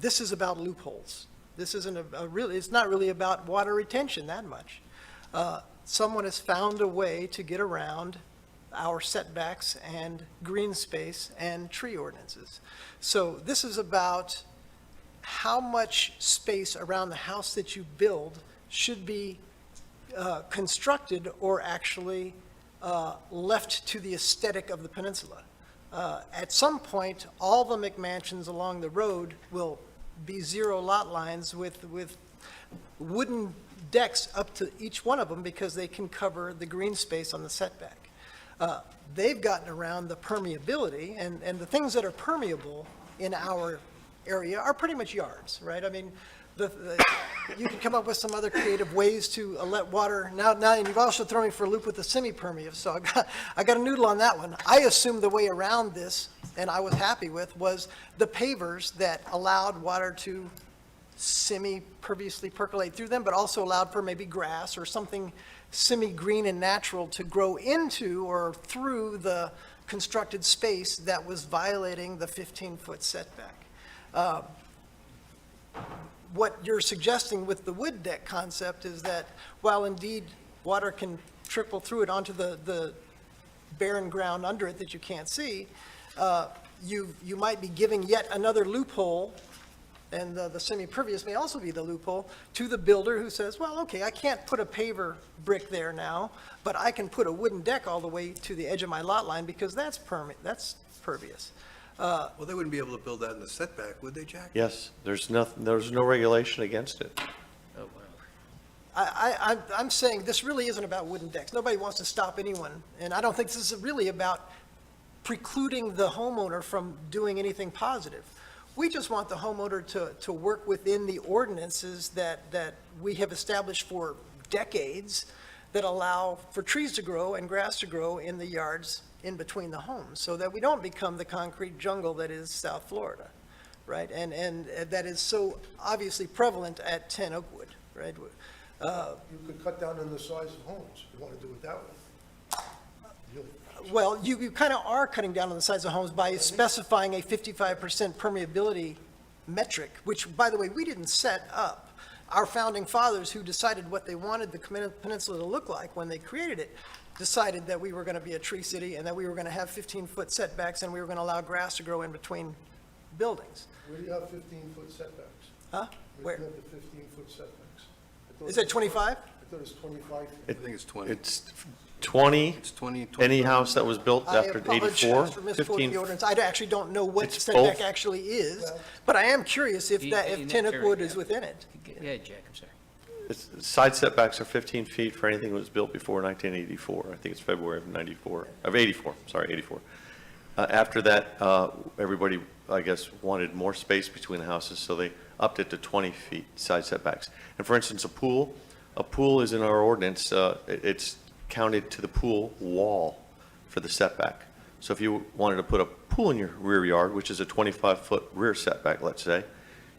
this is about loopholes. This isn't it's not really about water retention that much. Someone has found a way to get around our setbacks and green space and tree ordinances. So this is about how much space around the house that you build should be constructed or actually left to the aesthetic of the peninsula. At some point, all the McMansions along the road will be zero lot lines with wooden decks up to each one of them, because they can cover the green space on the setback. They've gotten around the permeability, and the things that are permeable in our area are pretty much yards, right? I mean, you can come up with some other creative ways to let water, now, and you've also thrown me for a loop with the semi-permeable, so I got a noodle on that one. I assumed the way around this, and I was happy with, was the pavers that allowed water to semi-perviously percolate through them, but also allowed for maybe grass or something semi-green and natural to grow into or through the constructed space that was violating the 15-foot setback. What you're suggesting with the wood deck concept is that while indeed water can trickle through it onto the barren ground under it that you can't see, you might be giving yet another loophole, and the semi-pervious may also be the loophole, to the builder who says, well, okay, I can't put a paver brick there now, but I can put a wooden deck all the way to the edge of my lot line because that's pervious. Well, they wouldn't be able to build that in the setback, would they, Jack? Yes, there's no regulation against it. Oh, wow. I'm saying this really isn't about wooden decks. Nobody wants to stop anyone, and I don't think this is really about precluding the homeowner from doing anything positive. We just want the homeowner to work within the ordinances that we have established for decades that allow for trees to grow and grass to grow in the yards in between the homes, so that we don't become the concrete jungle that is South Florida, right? And that is so obviously prevalent at 10 Oakwood, right? You could cut down on the size of homes if you want to do it that way. Well, you kind of are cutting down on the size of homes by specifying a 55% permeability metric, which, by the way, we didn't set up. Our founding fathers, who decided what they wanted the peninsula to look like when they created it, decided that we were going to be a tree city and that we were going to have 15-foot setbacks and we were going to allow grass to grow in between buildings. Where do you have 15-foot setbacks? Huh? Where Where? do you have the 15-foot setbacks? I thought Is it 25? I thought it was 25 feet. I think it's 20. It's 20, It's 20. any house that was built I after 84, apologize for misquoting 15. the ordinance. I actually don't know what It's setback both. actually is, but I am curious if In that, that if 10 Oakwood area, is yeah. within it. Yeah, Jack, I'm sorry. Side setbacks are 15 feet for anything that was built before 1984. I think it's February of 84, sorry, 84. After that, everybody, I guess, wanted more space between the houses, so they upped it to 20 feet side setbacks. And for instance, a pool is in our ordinance, it's counted to the pool wall for the setback. So if you wanted to put a pool in your rear yard, which is a 25-foot rear setback, let's say,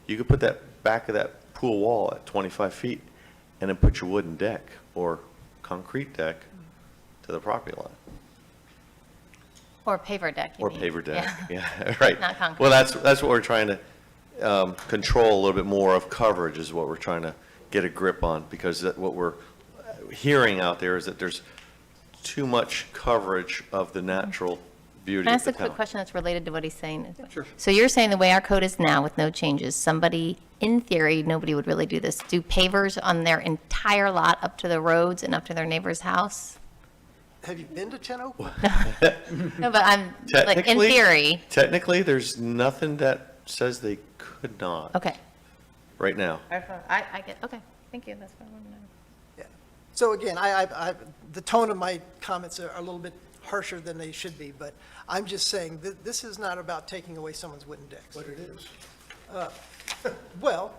you could put that back of that pool wall at 25 feet and then put your wooden deck or concrete deck to the property line. Or paver deck, you Or mean. paver deck, Yeah. yeah, right. Not concrete. Well, that's what we're trying to control a little bit more of. Coverage is what we're trying to get a grip on, because what we're hearing out there is that there's too much coverage of the natural beauty Can I of ask the a quick town. question that's related to what he's saying? Sure. So you're saying the way our code is now with no changes, somebody, in theory, nobody would really do this, do pavers on their entire lot up to the roads and up to their neighbor's house? Have you been to 10 Oakwood? No, but I'm, like, in Technically- theory, Technically, there's nothing that says they could not okay. right now. I get, okay, thank you, that's what I want to know. So again, the tone of my comments are a little bit harsher than they should be, but I'm just saying that this is not about taking away someone's wooden decks. But it is. Well,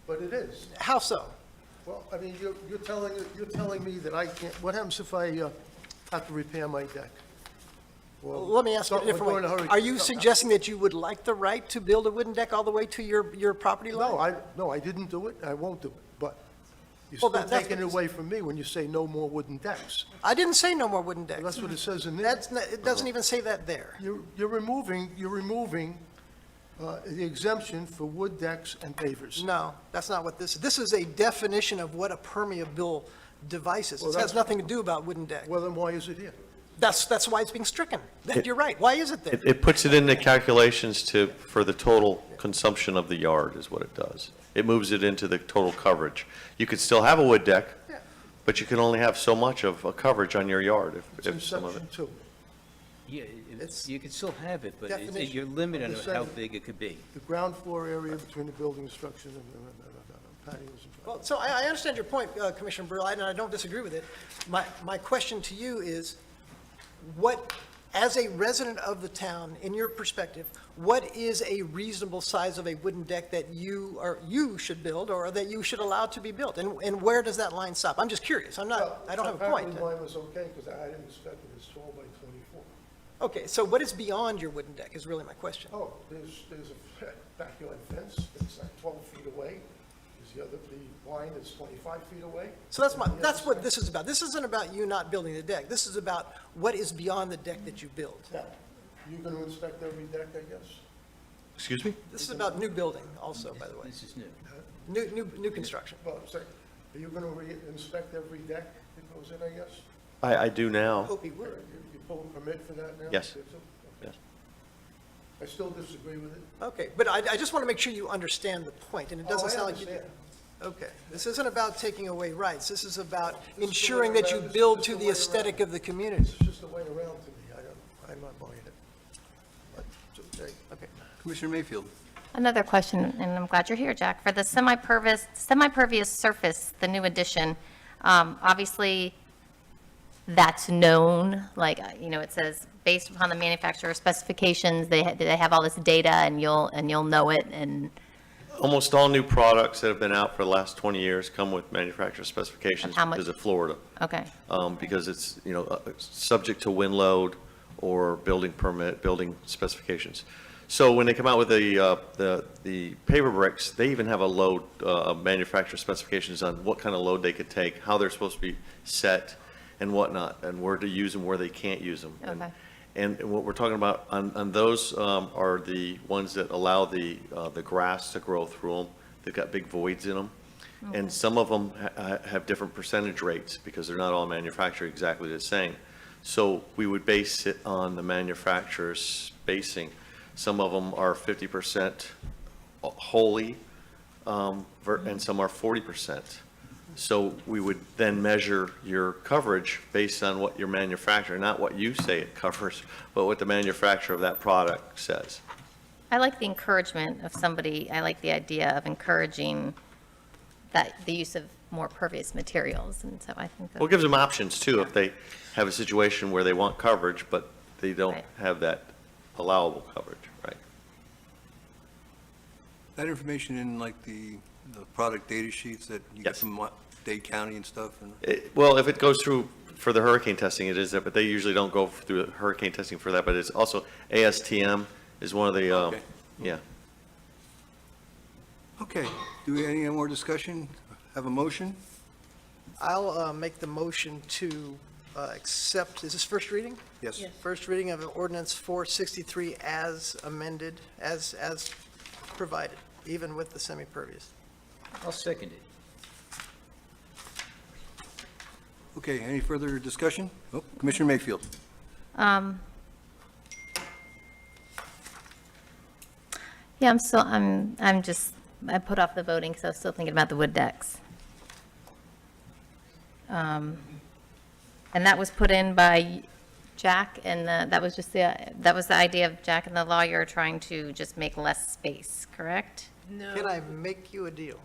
But it is. how so? Well, I mean, you're telling me that I can't, what happens if I have to repair my deck? Or Let me ask you a different during a way. hurricane? Are you suggesting that you would like the right to build a wooden deck all the way to your property line? No, I didn't do it, I won't do it, but you're Well, still that's taking it what- away from me when you say no more wooden decks. I didn't say no more wooden decks. That's what it says in there. It doesn't even say that there. You're removing the exemption for wood decks and pavers. No, that's not what this is a definition of what a permeable device is. Well, It has that's- nothing to do about wooden deck. Well, then why is it here? That's why it's being stricken. You're right. Why is it there? It puts it in the calculations for the total consumption of the yard is what it does. It moves it into the total coverage. You could still have a wood deck, Yeah. but you can only have so much of a coverage on your yard It's in if some of it. section 2. Yeah, It's you can still have it, but definition you're limited of on the how same. big it could be. The ground floor area between the building structure and patios and. Well, so I understand your point, Commissioner Burrow, and I don't disagree with it. My question to you is, what, as a resident of the town, in your perspective, what is a reasonable size of a wooden deck that you should build, or that you should allow to be built? And where does that line stop? I'm just curious. I don't have a point. Apparently mine was okay, because I didn't expect it was 12 by 24. Okay, so what is beyond your wooden deck is really my question. Oh, there's a backyard fence that's like 12 feet away. There's the line is 25 feet away. So that's what this is about. This isn't about you not building the deck. This is about what is beyond the deck that you build. Now, you're going to inspect every deck, I guess? Excuse me? This is about new building also, by the way. This is new. New construction. Well, I'm saying, are you going to inspect every deck that goes in, I guess? I do now. Hope he would. You pull a permit for that now? Yes. Okay. Yes. I still disagree with it. Okay, but I just want to make sure you understand the point, and it doesn't Oh, I sound like you do. understand. Okay, this isn't about taking away rights. This is about ensuring that you build to the aesthetic of the community. It's just a way around to me. I'm not buying it. But it's okay. Okay. Commissioner Mayfield. Another question, and I'm glad you're here, Jack. For the semi-pervious surface, the new addition, obviously, that's known, like, it says, based upon the manufacturer specifications, they have all this data, and you'll know it, and Almost all new products that have been out for the last 20 years come with manufacturer specifications How much- because of Florida. okay. Because it's, subject to wind load or building permit, building specifications. So when they come out with the paver bricks, they even have a load, manufacturer specifications on what kind of load they could take, how they're supposed to be set and whatnot, and where to use them, where they can't use them. Okay. And what we're talking about on those are the ones that allow the grass to grow through them. They've got big voids in them. And some of them have different percentage rates because they're not all manufactured exactly the same. So we would base it on the manufacturer's spacing. Some of them are 50% wholly, and some are 40%. So we would then measure your coverage based on what your manufacturer, not what you say it covers, but what the manufacturer of that product says. I like the encouragement of somebody, I like the idea of encouraging the use of more pervious materials, and so I think Well, it that, gives them options too, if they have a situation where they want coverage, but they don't Right. have that allowable coverage, right? That information in like the product data sheets that you get Yes. from Dade County and stuff? And Well, if it goes through for the hurricane testing, it is there, but they usually don't go through hurricane testing for that, but it's also ASTM is one of the, Okay. yeah. Okay, do we, any more discussion? Have a motion? I'll make the motion to accept, is this first reading? Yes. First reading of ordinance 463 as amended, as provided, even with the semi-pervious. I'll second it. Okay, any further discussion? Oh, Commissioner Mayfield. yeah, I put off the voting because I was still thinking about the wood decks. And that was put in by Jack, and that was the idea of Jack and the lawyer trying to just make less space, correct? No. Can I make you a deal?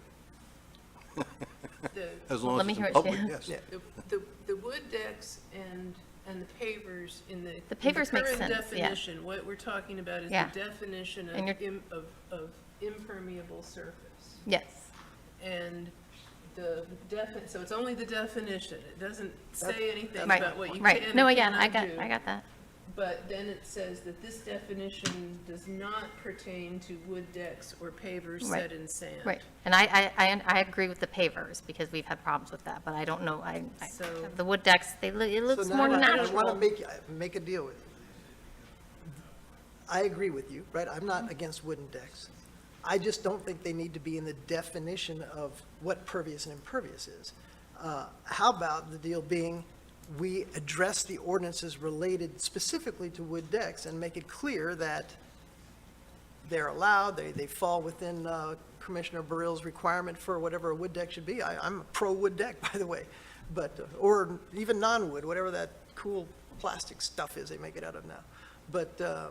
The, As long Let as me it's in hear what public, you- yes. Yeah. the wood decks and the pavers in the. The pavers make current sense, yeah. definition, what we're talking about is Yeah. the definition And of impermeable surface. Yes. And the so it's only the definition. It doesn't say anything Right, about what you can right. and No, yeah, cannot do. I got that. But then it says that this definition does not pertain to wood decks or pavers Right. set in sand. Right. And I agree with the pavers because we've had problems with that, but I don't know, So- the wood decks, it looks So more now I natural. want to make a deal with you. I agree with you, right? I'm not against wooden decks. I just don't think they need to be in the definition of what pervious and impervious is. How about the deal being, we address the ordinances related specifically to wood decks and make it clear that they're allowed, they fall within Commissioner Burrell's requirement for whatever a wood deck should be. I'm a pro wood deck, by the way, but, or even non-wood, whatever that cool plastic stuff is they make it out of now. But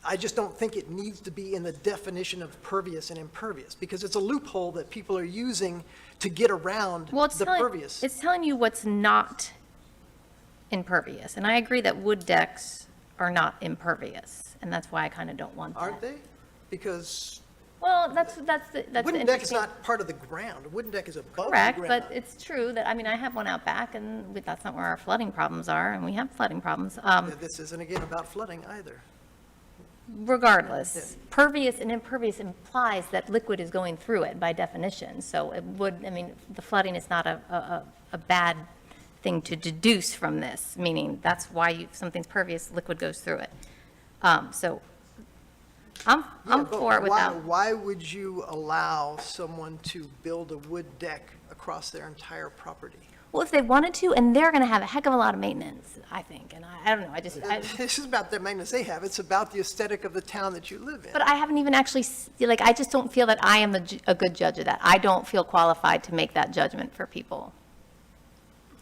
I just don't think it needs to be in the definition of pervious and impervious, because it's a loophole that people are using to get around Well, it's the telling, pervious. it's telling you what's not impervious. And I agree that wood decks are not impervious, and that's why I kind of don't want that. Aren't they? Because Well, that's the wooden deck is interesting. not part of the ground. A wooden deck is above the Correct, ground. but it's true that, I mean, I have one out back, and that's not where our flooding problems are, and we have flooding problems. This isn't again about flooding either. Regardless, pervious and impervious implies that liquid is going through it by definition. So it would, I mean, the flooding is not a bad thing to deduce from this, meaning that's why something's pervious, liquid goes through it. So I'm Yeah, but for it without, Why would you allow someone to build a wood deck across their entire property? well, if they wanted to, and they're going to have a heck of a lot of maintenance, I think, and I don't know, This is about the maintenance they have. It's about the aesthetic of the town that you live in. but I haven't even actually, like, I just don't feel that I am a good judge of that. I don't feel qualified to make that judgment for people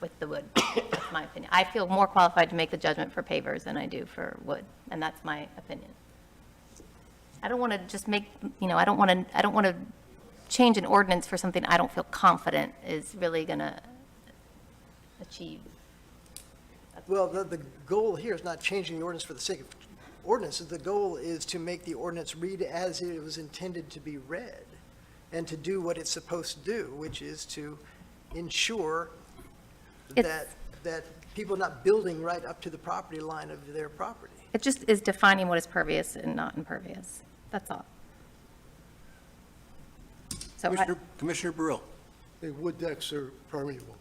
with the wood. That's my opinion. I feel more qualified to make the judgment for pavers than I do for wood, and that's my opinion. I don't want to just make, I don't want to change an ordinance for something I don't feel confident is really going to achieve. Well, the goal here is not changing the ordinance for the sake of ordinances. The goal is to make the ordinance read as it was intended to be read, and to do what it's supposed to do, which is to ensure It's- that people are not building right up to the property line of their property. It just is defining what is pervious and not impervious. That's all. So Commissioner Burrell. The wood decks are permeable,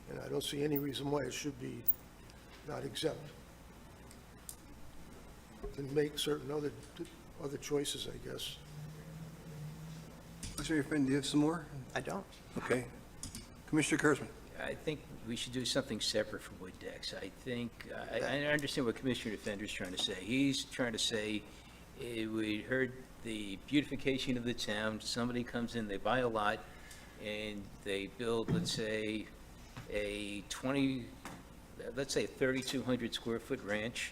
and I don't see any reason why it should be not exempt. And make certain other choices, I guess. Commissioner Friend, do you have some more? I don't. Okay. Commissioner Kurzman. I think we should do something separate from wood decks. I think, I understand what Commissioner Defender's trying to say. He's trying to say, we heard the beautification of the town, somebody comes in, they buy a lot, and they build, let's say, a 3,200 square foot ranch,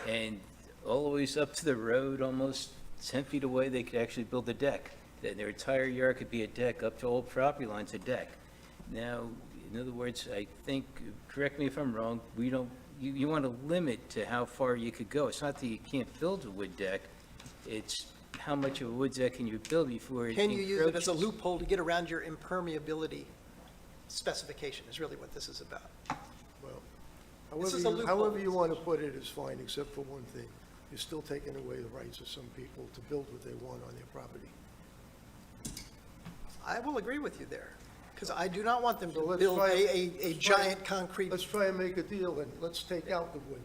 and all the ways up to the road, almost 10 feet away, they could actually build a deck. Then their entire yard could be a deck, up to old property lines, a deck. Now, in other words, I think, correct me if I'm wrong, we don't, you want to limit to how far you could go. It's not that you can't build a wood deck, it's how much of a wood deck can you build before it Can you use it as a encroaches. loophole to get around your impermeability specification is really what this is about. Well, This is a loophole. however you want to put it is fine, except for one thing. You're still taking away the rights of some people to build what they want on their property. I will agree with you there, because I do not want them So to let's build try- a let's try- giant concrete. Let's try and make a deal, and let's take out the wood,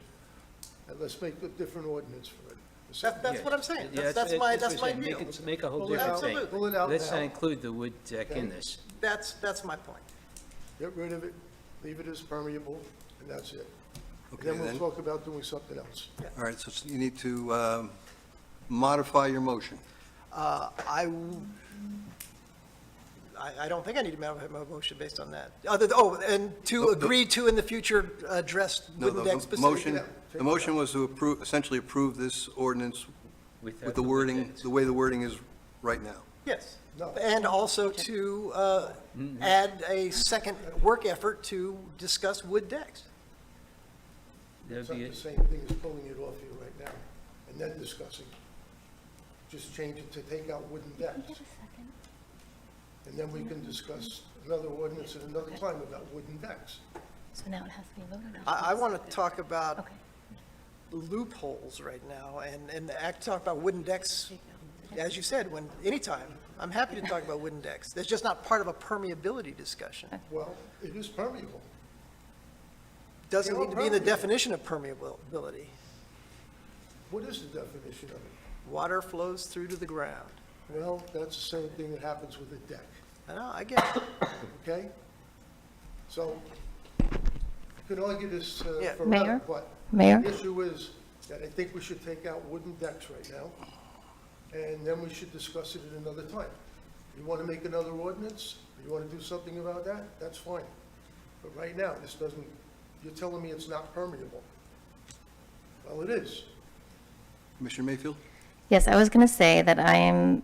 and let's make a different ordinance for it. That's what I'm saying. Yeah, That's what my I'm saying. view. Make a whole Pull it different out, thing. Absolutely. pull it out Let's not now, include the wood deck in Okay. this. That's my point. get rid of it, leave it as permeable, and that's it. And Okay, then we'll then. talk about doing something else. All right, so you need to modify your motion. I don't think I need to make a motion based on that. And to agree to in the future address No, wooden deck the specifically. motion was to approve, essentially approve this ordinance Without with the wood wording, decks. the way the wording is right now. Yes. No. And also to add a second work effort to discuss wood decks. It's That'd not be, the same thing as pulling it off you right now and then discussing. Just change it to take out wooden decks. And then we can discuss another ordinance at another time about wooden decks. So now it has to be voted on. I want to talk about Okay. loopholes right now and talk about wooden decks, as you said, anytime. I'm happy to talk about wooden decks. That's just not part of a permeability discussion. Well, it is permeable. Doesn't need to be in the definition of permeability. What is the definition of it? Water flows through to the ground. Well, that's the same thing that happens with a deck, I know, I get it. okay? So, you can argue this Yeah. forever, Mayor? but Mayor? the issue is that I think we should take out wooden decks right now, and then we should discuss it at another time. You want to make another ordinance, you want to do something about that, that's fine. But right now, this doesn't, you're telling me it's not permeable. Well, it is. Commissioner Mayfield? Yes, I was going to say that I am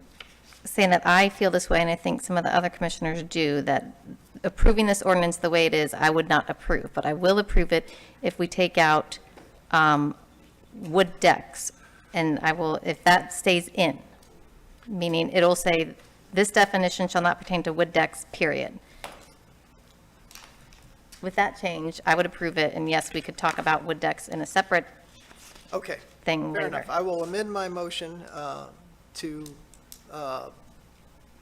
saying that I feel this way, and I think some of the other commissioners do, that approving this ordinance the way it is, I would not approve, but I will approve it if we take out wood decks, and I will, if that stays in, meaning it'll say, this definition shall not pertain to wood decks, period. With that change, I would approve it, and yes, we could talk about wood decks in a separate Okay, thing fair later. enough. I will amend my motion to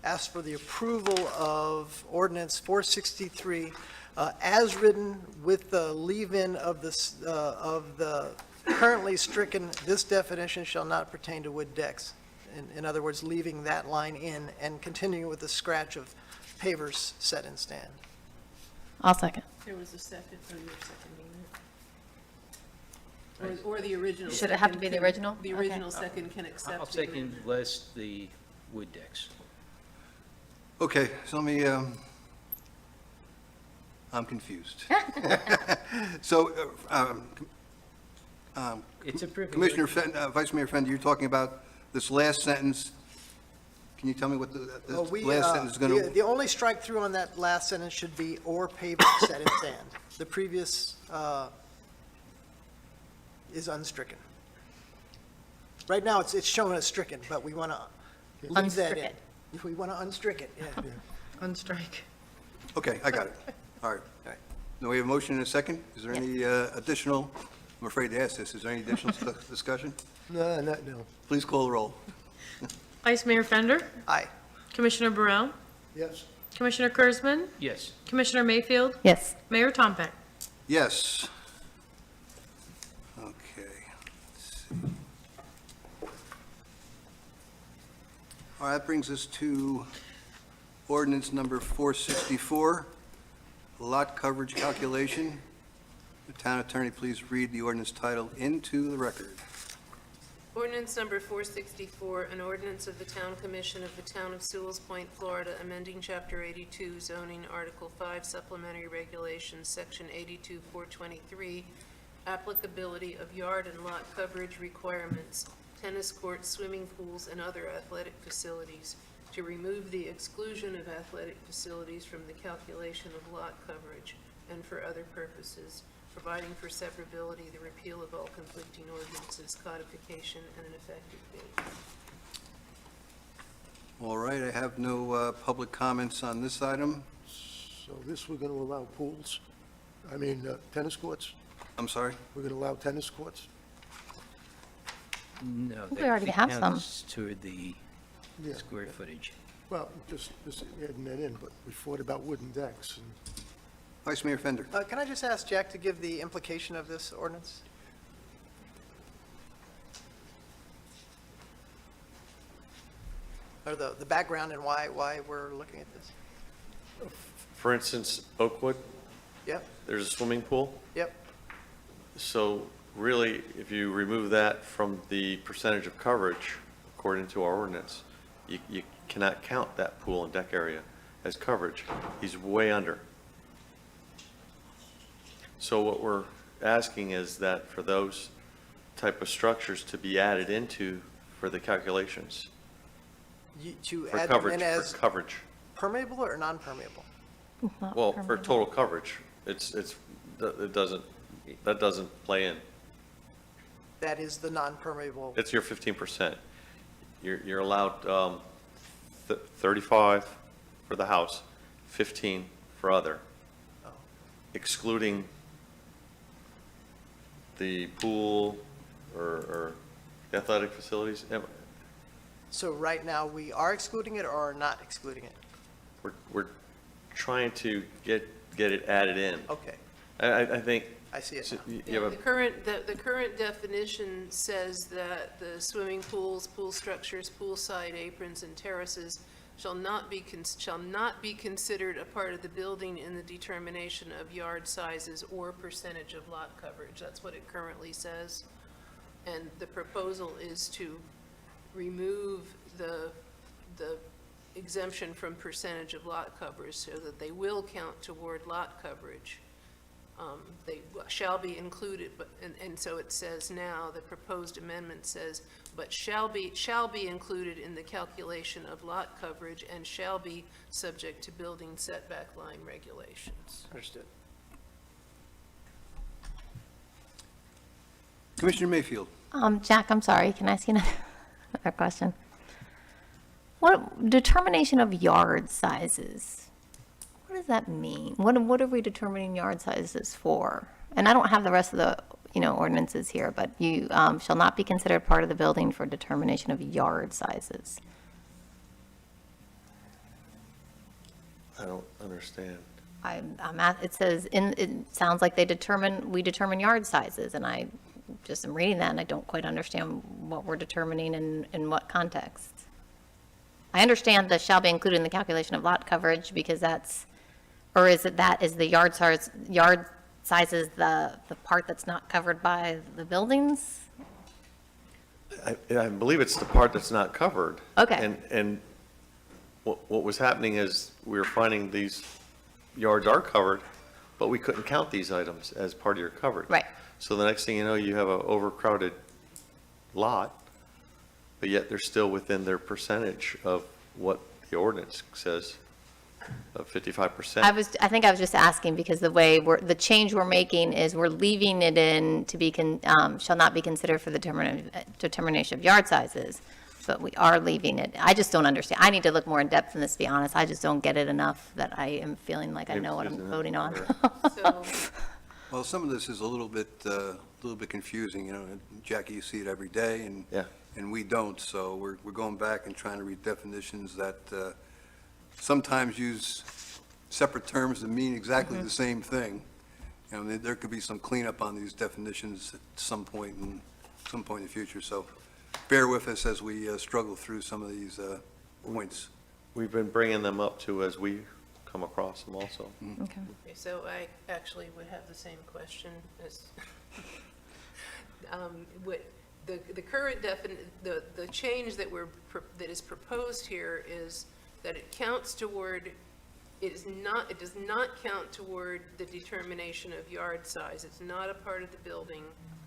ask for the approval of ordinance 463 as written with the leave-in of the currently stricken, this definition shall not pertain to wood decks. In other words, leaving that line in and continuing with the scratch of pavers set and stand. I'll second. There was a second, or you're seconding it? Or the original. Should it have to be the second original? The Okay. original second can accept. I'll the second amendment. less the wood decks. Okay, so let me, I'm confused. So, It's a privilege. Commissioner, Vice Mayor Fender, you're talking about this last sentence. Can you tell me what the Well, last sentence is going to? The only strike through on that last sentence should be "or pavers set and stand." The previous is unstricken. Right now, it's shown as stricken, but we want to leave that in. Unstricken. If we want to unstrick it, yeah. Unstrike. Okay, I got it. All right. All right. Now, we have a motion and a second. Is there any additional, I'm afraid to ask this, is there any additional discussion? No, no. Please call the roll. Vice Mayor Fender, Aye. Commissioner Burrell, Yes, Commissioner Kurzman, Yes. Commissioner Mayfield, Yes. Mayor Tompeck. Yes. Okay. Let's see. All right, that brings us to ordinance number 464, lot coverage calculation. The town attorney, please read the ordinance title into the record. Ordinance number 464, an ordinance of the Town Commission of the Town of Sewell's Point, Florida, amending Chapter 82 zoning, Article 5 supplementary regulations, Section 82-423, applicability of yard and lot coverage requirements, tennis courts, swimming pools, and other athletic facilities, to remove the exclusion of athletic facilities from the calculation of lot coverage, and for other purposes, providing for severability, the repeal of all conflicting ordinances, codification, and an effective date. All right, I have no public comments on this item. so this we're going to allow pools, tennis courts? I'm sorry? We're going to allow tennis courts? No. We that already have some. counts toward the Yeah. square footage. Well, just adding that in, but we fought about wooden decks, and Vice Mayor Fender. Can I just ask Jack to give the implication of this ordinance? Or the background and why we're looking at this? For instance, Oakwood, Yep, there's a swimming pool. yep. So really, if you remove that from the percentage of coverage, according to our ordinance, you cannot count that pool and deck area as coverage. He's way under. So what we're asking is that for those type of structures to be added into for the calculations. To For add them coverage, in for as coverage. permeable or non-permeable? Not Well, for permanent. total coverage, it doesn't, that doesn't play in. That is the non-permeable. It's your 15%. You're allowed 35 for the house, 15 for other, excluding the pool or athletic facilities. So right now, we are excluding it or are not excluding it? We're trying to get it added in. Okay, I think. I see it now. You have The current definition says that the swimming pools, pool structures, poolside aprons, and terraces shall not be considered a part of the building in the determination of yard sizes or percentage of lot coverage. That's what it currently says. And the proposal is to remove the exemption from percentage of lot coverage so that they will count toward lot coverage. They shall be included, but, and so it says now, the proposed amendment says, but shall be included in the calculation of lot coverage and shall be subject to building setback line regulations. Understood. Commissioner Mayfield. Jack, I'm sorry, can I ask you another question? What, determination of yard sizes, what does that mean? What are we determining yard sizes for? And I don't have the rest of the, ordinances here, but you shall not be considered part of the building for determination of yard sizes. I don't understand. It says, it sounds like we determine yard sizes, and I just am reading that, and I don't quite understand what we're determining and in what context. I understand the shall be included in the calculation of lot coverage, because that's, or is the yard sizes the part that's not covered by the buildings? I believe it's the part that's not covered. Okay. And what was happening is we were finding these yards are covered, but we couldn't count these items as part of your coverage. Right. So the next thing you know, you have an overcrowded lot, but yet they're still within their percentage of what the ordinance says, of 55%. I think I was just asking because the way the change we're making is we're leaving it in to be, shall not be considered for the determination of yard sizes, but we are leaving it. I just don't understand. I need to look more in depth in this, to be honest. I just don't get it enough that I am feeling like I know what I'm voting on. So, Well, some of this is a little bit confusing, Jackie, you see it every day, and Yeah. and we don't, so we're going back and trying to read definitions that sometimes use separate terms that mean exactly the same thing. There could be some cleanup on these definitions at some point in the future, so bear with us as we struggle through some of these points. We've been bringing them up too as we come across them also. Okay. okay, so I actually would have the same question as, the current the change that that is proposed here is that it does not count toward the determination of yard size. It's not a part of the building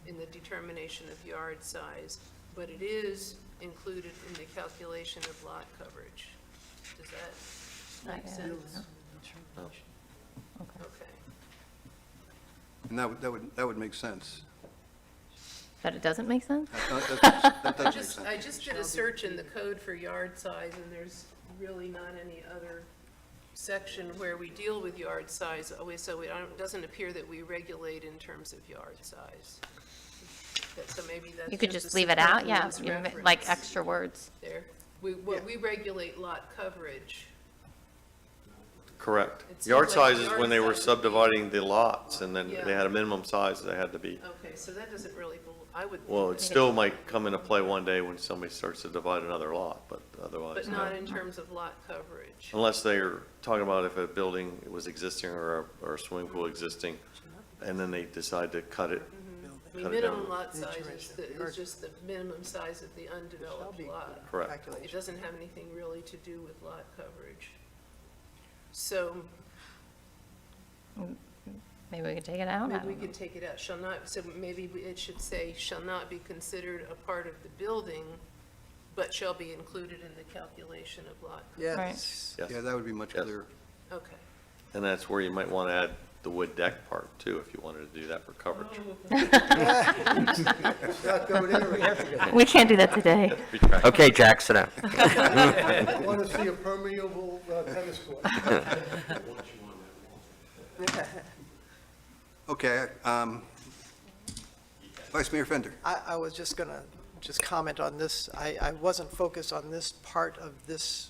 in the determination of yard size, but it is included in the calculation of lot coverage. Does that make sense? Okay. And that would make sense. But it doesn't make sense? That does make sense. I just did a search in the code for yard size, and there's really not any other section where we deal with yard size. So it doesn't appear that we regulate in terms of yard size. So maybe that's You could just just a leave it out, yeah, superfluous like reference extra words. there. We regulate lot coverage. Correct. It seems Yard like size is yard when they were size- subdividing the lots, and then Yeah. they had a minimum size they had to be. Okay, so that doesn't really, I would. Well, it still might come into play one day when somebody starts to divide another lot, but otherwise, But no. not in terms of lot coverage. Unless they're talking about if a building was existing or a swimming pool existing, and then they decide to cut it. I mean, cut it minimum down. lot size is just the minimum size of the undeveloped lot. Correct. It doesn't have anything really to do with lot coverage. So Maybe we could take it out? I maybe we don't know. could take it out, shall not, so maybe it should say, shall not be considered a part of the building, but shall be included in the calculation calculation of lot. Yes. Yes. Yeah, that would be much Yes. clearer. Okay. And that's where you might want to add the wood deck part too, if you wanted to do that for coverage. Not going there. We can't do that today. Retract. Okay, Jack, sit down. I want to see a permeable tennis court. Okay, Vice Mayor Fender. I was just going to comment on this. I wasn't focused on this part of this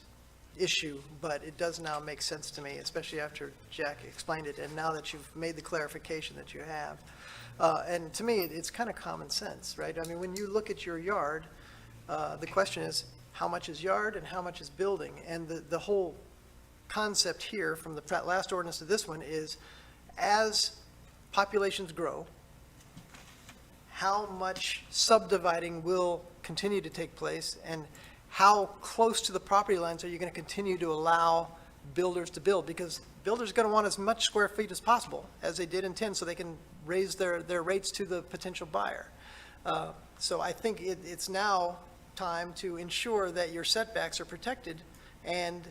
issue, but it does now make sense to me, especially after Jack explained it, and now that you've made the clarification that you have. And to me, it's kind of common sense, right? I mean, when you look at your yard, the question is, how much is yard and how much is building? And the whole concept here, from the last ordinance to this one, is as populations grow, how much subdividing will continue to take place, and how close to the property lines are you going to continue to allow builders to build? Because builders are going to want as much square feet as possible, as they did in 10, so they can raise their rates to the potential buyer. So I think it's now time to ensure that your setbacks are protected, and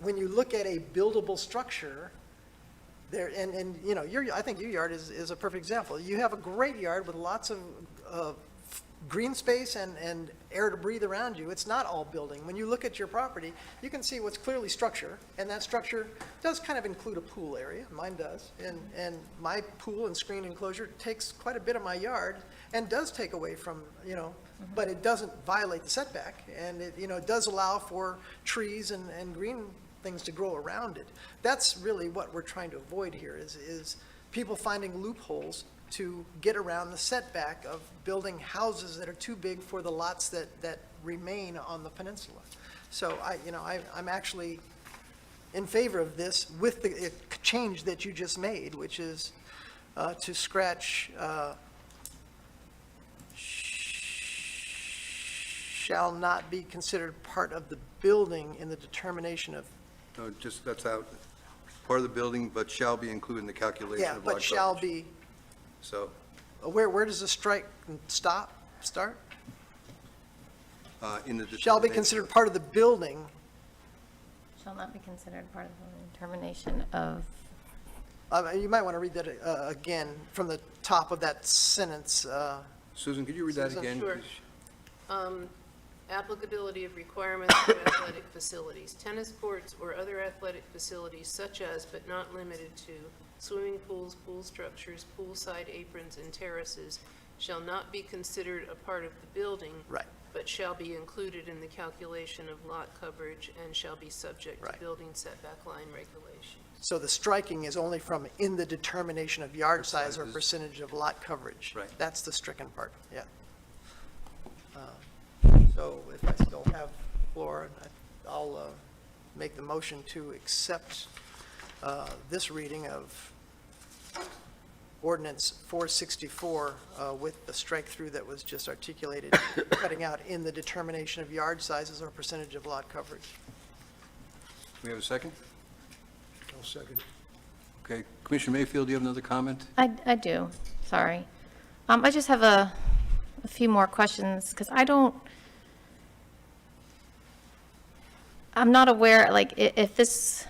when you look at a buildable structure, there, and you know, I think your yard is a perfect example. You have a great yard with lots of green space and air to breathe around you. It's not all building. When you look at your property, you can see what's clearly structure, and that structure does kind of include a pool area. Mine does, and my pool and screen enclosure takes quite a bit of my yard and does take away from, you know, but it doesn't violate the setback, and it, you know, it does allow for trees and green things to grow around it. That's really what we're trying to avoid here, is people finding loopholes to get around the setback of building houses that are too big for the lots that remain on the peninsula. So I'm actually in favor of this with the change that you just made, which is to scratch shall not be considered part of the building in the determination of. No, just, that's out, part of the building, but shall be included in the calculation Yeah, of lot but shall coverage. be, So, where does the strike start? in the. Shall be determination considered part of the building. Shall not be considered part of the determination of, You might want to read that again from the top of that sentence. Susan, could you read that Susan? again? Sure. please? Applicability of requirements for athletic facilities. Tennis courts or other athletic facilities such as, but not limited to, swimming pools, pool structures, poolside aprons, and terraces shall not be considered a part of the building. Right. But shall be included in the calculation of lot coverage and shall be subject to Right. building setback line regulations. So the striking is only from in the determination of yard size or sizes. percentage of lot coverage. Right. That's the stricken part, yeah. So if I still have the floor, I'll make the motion to accept this reading of ordinance 464 with the strike-through that was just articulated, cutting out in the determination of yard sizes or percentage of lot coverage. We have a second? I'll second. Okay, Commissioner Mayfield, do you have another comment? I do, sorry. I just have a few more questions, because I'm not aware, like, if this, it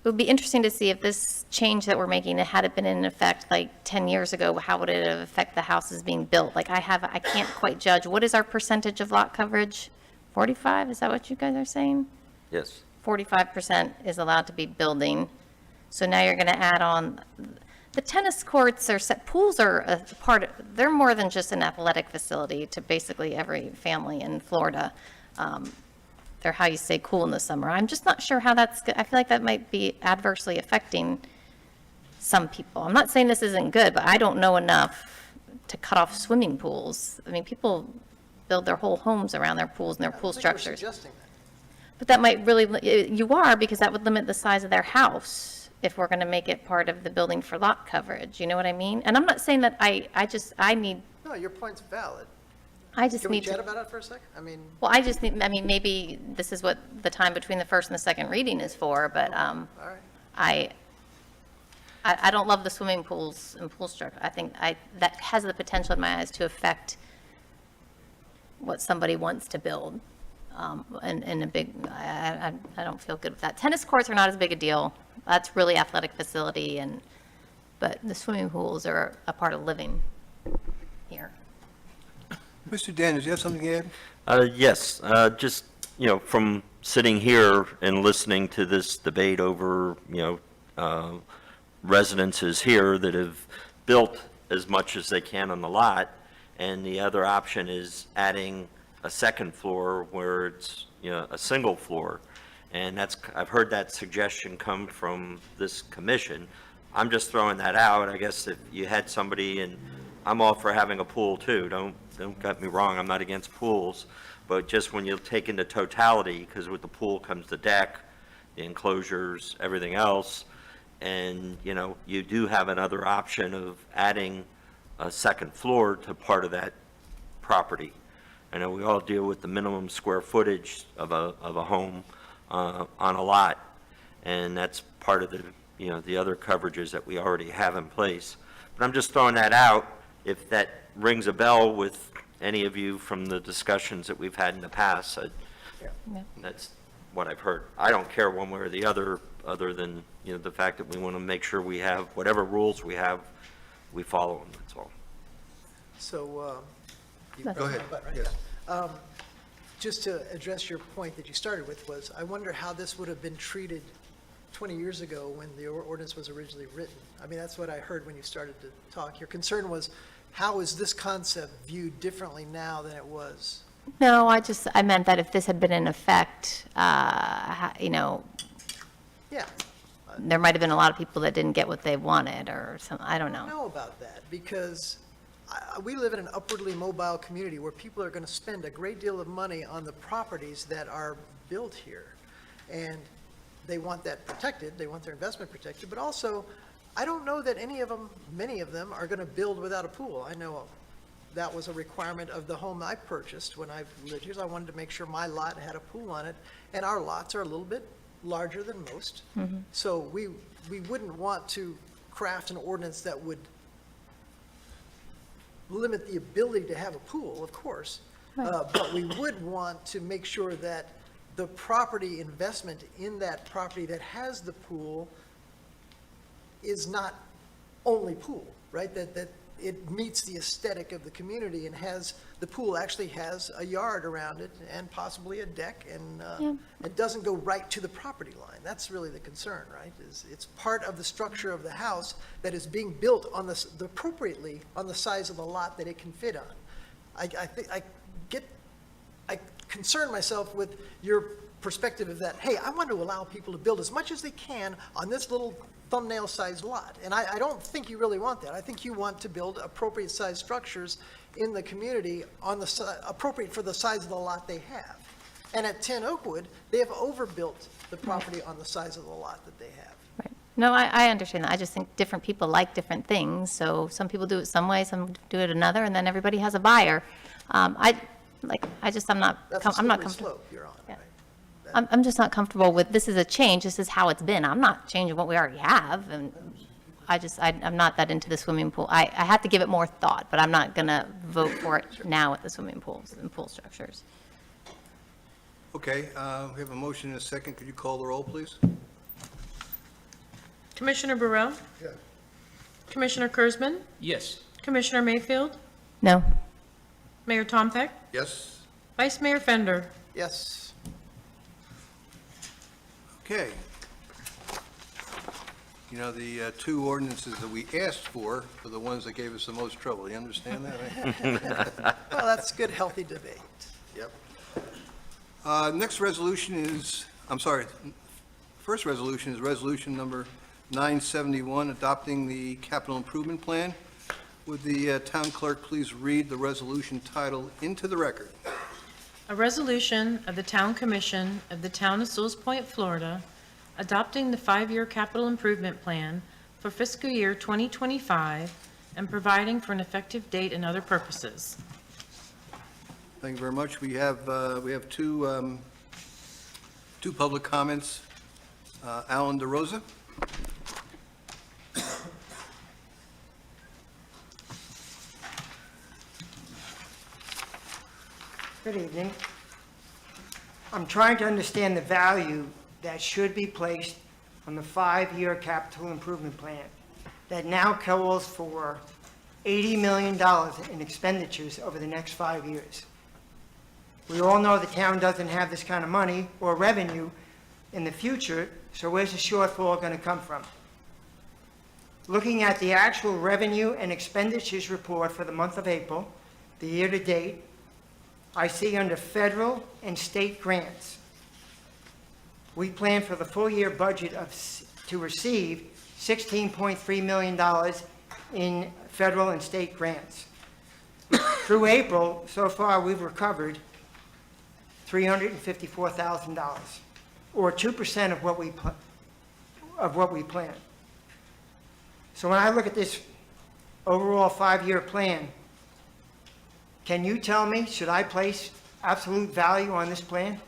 would be interesting to see if this change that we're making, had it been in effect like 10 years ago, how would it have affected the houses being built? Like, I can't quite judge. What is our percentage of lot coverage? 45, is that what you guys are saying? Yes. 45% is allowed to be building. So now you're going to add on, the tennis courts are, pools are a part, they're more than just an athletic facility to basically every family in Florida. They're how you stay cool in the summer. I'm just not sure how that's, I feel like that might be adversely affecting some people. I'm not saying this isn't good, but I don't know enough to cut off swimming pools. I mean, people build their whole homes around their pools and their pool I think we're structures. suggesting that. But that might really, you are, because that would limit the size of their house if we're going to make it part of the building for lot coverage. You know what I mean? And I'm not saying that I need, No, your point's valid. I just Can we need chat to, about it for a sec? I mean, well, I just need, I mean, maybe this is what the time between the first and the second reading is for, but all right. I don't love the swimming pools and pool structure. I think that has the potential in my eyes to affect what somebody wants to build. And a big, I don't feel good with that. Tennis courts are not as big a deal. That's really athletic facility, but the swimming pools are a part of living here. Mr. Daniels, you have something to add? Yes, just, from sitting here and listening to this debate over, residences here that have built as much as they can on the lot, and the other option is adding a second floor where it's, a single floor. And I've heard that suggestion come from this commission. I'm just throwing that out. I guess if you had somebody, and I'm all for having a pool too, don't get me wrong, I'm not against pools, but just when you take into totality, because with the pool comes the deck, the enclosures, everything else, and, you do have another option of adding a second floor to part of that property. I know we all deal with the minimum square footage of a home on a lot, and that's part of the, the other coverages that we already have in place. But I'm just throwing that out, if that rings a bell with any of you from the discussions that we've had in the past. That's what I've heard. I don't care one way or the other than, the fact that we want to make sure we have, whatever rules we have, we follow them, that's all. So, Go ahead, But, right, yes. yeah. Just to address your point that you started with was, I wonder how this would have been treated 20 years ago when the ordinance was originally written. I mean, that's what I heard when you started to talk. Your concern was, how is this concept viewed differently now than it was? No, I meant that if this had been in effect, Yeah. there might have been a lot of people that didn't get what they wanted or something, I don't I know. know about that, because we live in an upwardly mobile community where people are going to spend a great deal of money on the properties that are built here. And they want that protected, they want their investment protected, but also, I don't know that many of them are going to build without a pool. I know that was a requirement of the home I purchased when I lived here. So I wanted to make sure my lot had a pool on it, and our lots are a little bit larger than most. So we wouldn't want to craft an ordinance that would limit the ability to have a pool, of course. But we would want to make sure that the property investment in that property that has the pool is not only pool, right? That it meets the aesthetic of the community and the pool actually has a yard around it and possibly a deck, and it doesn't go right to the property line. That's really the concern, right? It's part of the structure of the house that is being built on appropriately on the size of the lot that it can fit on. I concern myself with your perspective of that, hey, I want to allow people to build as much as they can on this little thumbnail-sized lot. And I don't think you really want that. I think you want to build appropriate-sized structures in the community appropriate for the size of the lot they have. And at 10 Oakwood, they have overbuilt the property on the size of the lot that they have. Right. No, I understand that. I just think different people like different things. So some people do it some way, some do it another, and then everybody has a buyer. I'm not That's a slippery comfortable. slope you're on, Yeah. right? I'm just not comfortable with, this is a change, this is how it's been. I'm not changing what we already have, and I'm not that into the swimming pool. I have to give it more thought, but I'm not going to vote for it now with the swimming pools and pool structures. Okay, we have a motion and a second. Could you call the roll, please? Commissioner Burrell? Yes. Commissioner Kurzman? Yes. Commissioner Mayfield? No? Mayor Tompeck? Yes? Vice Mayor Fender? Yes. Okay. The two ordinances that we asked for are the ones that gave us the most trouble. You understand that, right? Well, that's good, healthy debate. Yep. Next resolution is, first resolution is resolution number 971, adopting the capital improvement plan. Would the town clerk please read the resolution title into the record? A resolution of the Town Commission of the Town of Sewell Point, Florida, adopting the 5-year capital improvement plan for fiscal year 2025 and providing for an effective date and other purposes. Thank you very much. We have two public comments. Alan DeRosa. Good evening. I'm trying to understand the value that should be placed on the 5-year capital improvement plan that now calls for $80 million in expenditures over the next 5 years. We all know the town doesn't have this kind of money or revenue in the future, so where's the shortfall going to come from? Looking at the actual revenue and expenditures report for the month of April, the year-to-date, I see under federal and state grants, we plan for the full-year budget to receive $16.3 million in federal and state grants. Through April, so far, we've recovered $354,000, or 2% of what we planned. So when I look at this overall 5-year plan, can you tell me, should I place absolute value on this plan?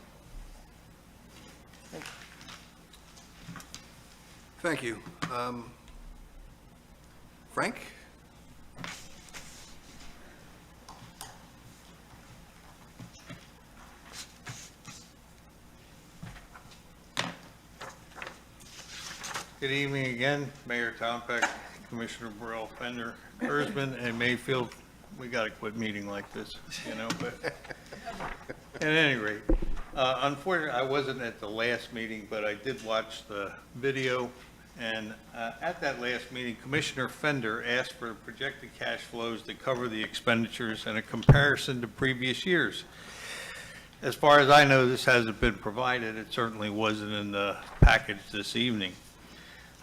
Thank you. Frank? Good evening again, Mayor Tompeck, Commissioner Burrell, Fender, Kurzman, and Mayfield. We got to quit meeting like this, you know, but at any rate, unfortunately, I wasn't at the last meeting, but I did watch the video, and at that last meeting, Commissioner Fender asked for projected cash flows to cover the expenditures and a comparison to previous years. As far as I know, this hasn't been provided. It certainly wasn't in the package this evening.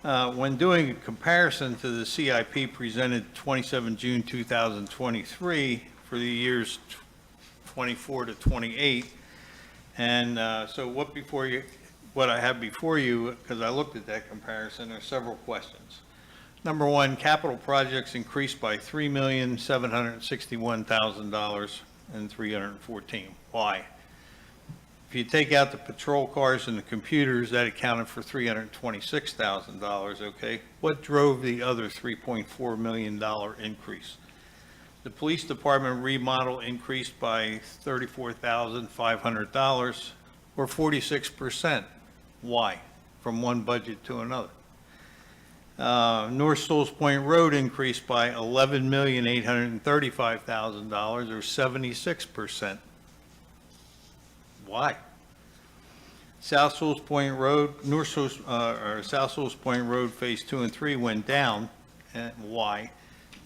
When doing a comparison to the CIP presented 27 June 2023 for the years 24 to 28, and so what I have before you, because I looked at that comparison, there are several questions. Number one, capital projects increased by $3,761,000 and 314. Why? If you take out the patrol cars and the computers, that accounted for $326,000, okay? What drove the other $3.4 million increase? The police department remodel increased by $34,500, or 46%. Why? From one budget to another. North Sewell Point Road increased by $11,835,000, or 76%. Why? South Sewell Point Road, South Sewell Point Road Phase 2 and 3 went down. And why?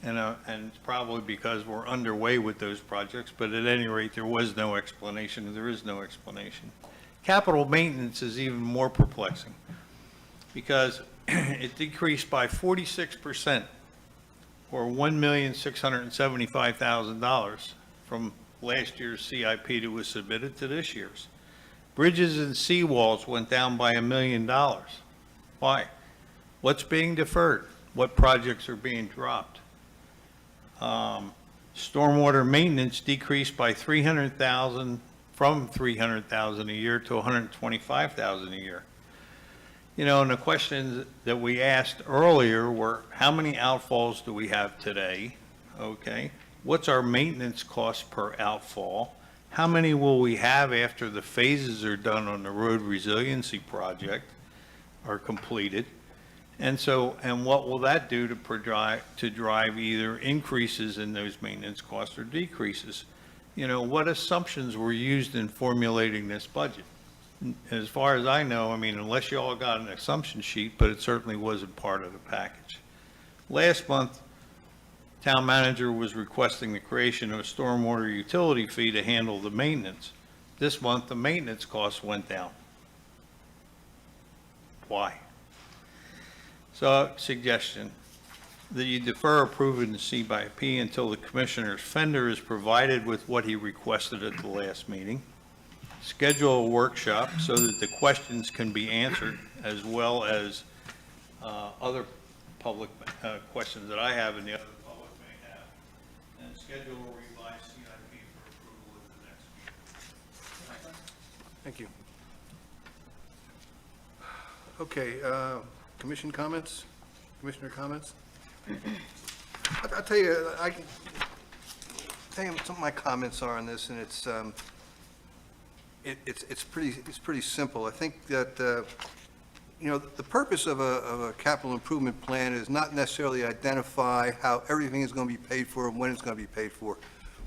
And it's probably because we're underway with those projects, but at any rate, there was no explanation, there is no explanation. Capital maintenance is even more perplexing, because it decreased by 46%, or $1,675,000 from last year's CIP that was submitted to this year's. Bridges and seawalls went down by $1 million. Why? What's being deferred? What projects are being dropped? Stormwater maintenance decreased by $300,000, from $300,000 a year to $125,000 a year. You know, and the questions that we asked earlier were, how many outfalls do we have today? Okay. What's our maintenance cost per outfall? How many will we have after the phases are done on the road resiliency project are completed? And so, and what will that do to drive either increases in those maintenance costs or decreases? You know, what assumptions were used in formulating this budget? As far as I know, I mean, unless you all got an assumption sheet, but it certainly wasn't part of the package. Last month, town manager was requesting the creation of a stormwater utility fee to handle the maintenance. This month, the maintenance costs went down. Why? So, suggestion that you defer approving the CIP until the Commissioner's Fender is provided with what he requested at the last meeting. Schedule a workshop so that the questions can be answered, as well as other public questions that I have and the other public may have. And schedule a revised CIP for approval at the next meeting. Thank you. Okay, commission comments? Commissioner comments? I'll tell you, I can tell you some of my comments are on this, and it's, It's pretty simple. I think that, you know, the purpose of a capital improvement plan is not necessarily identify how everything is going to be paid for and when it's going to be paid for.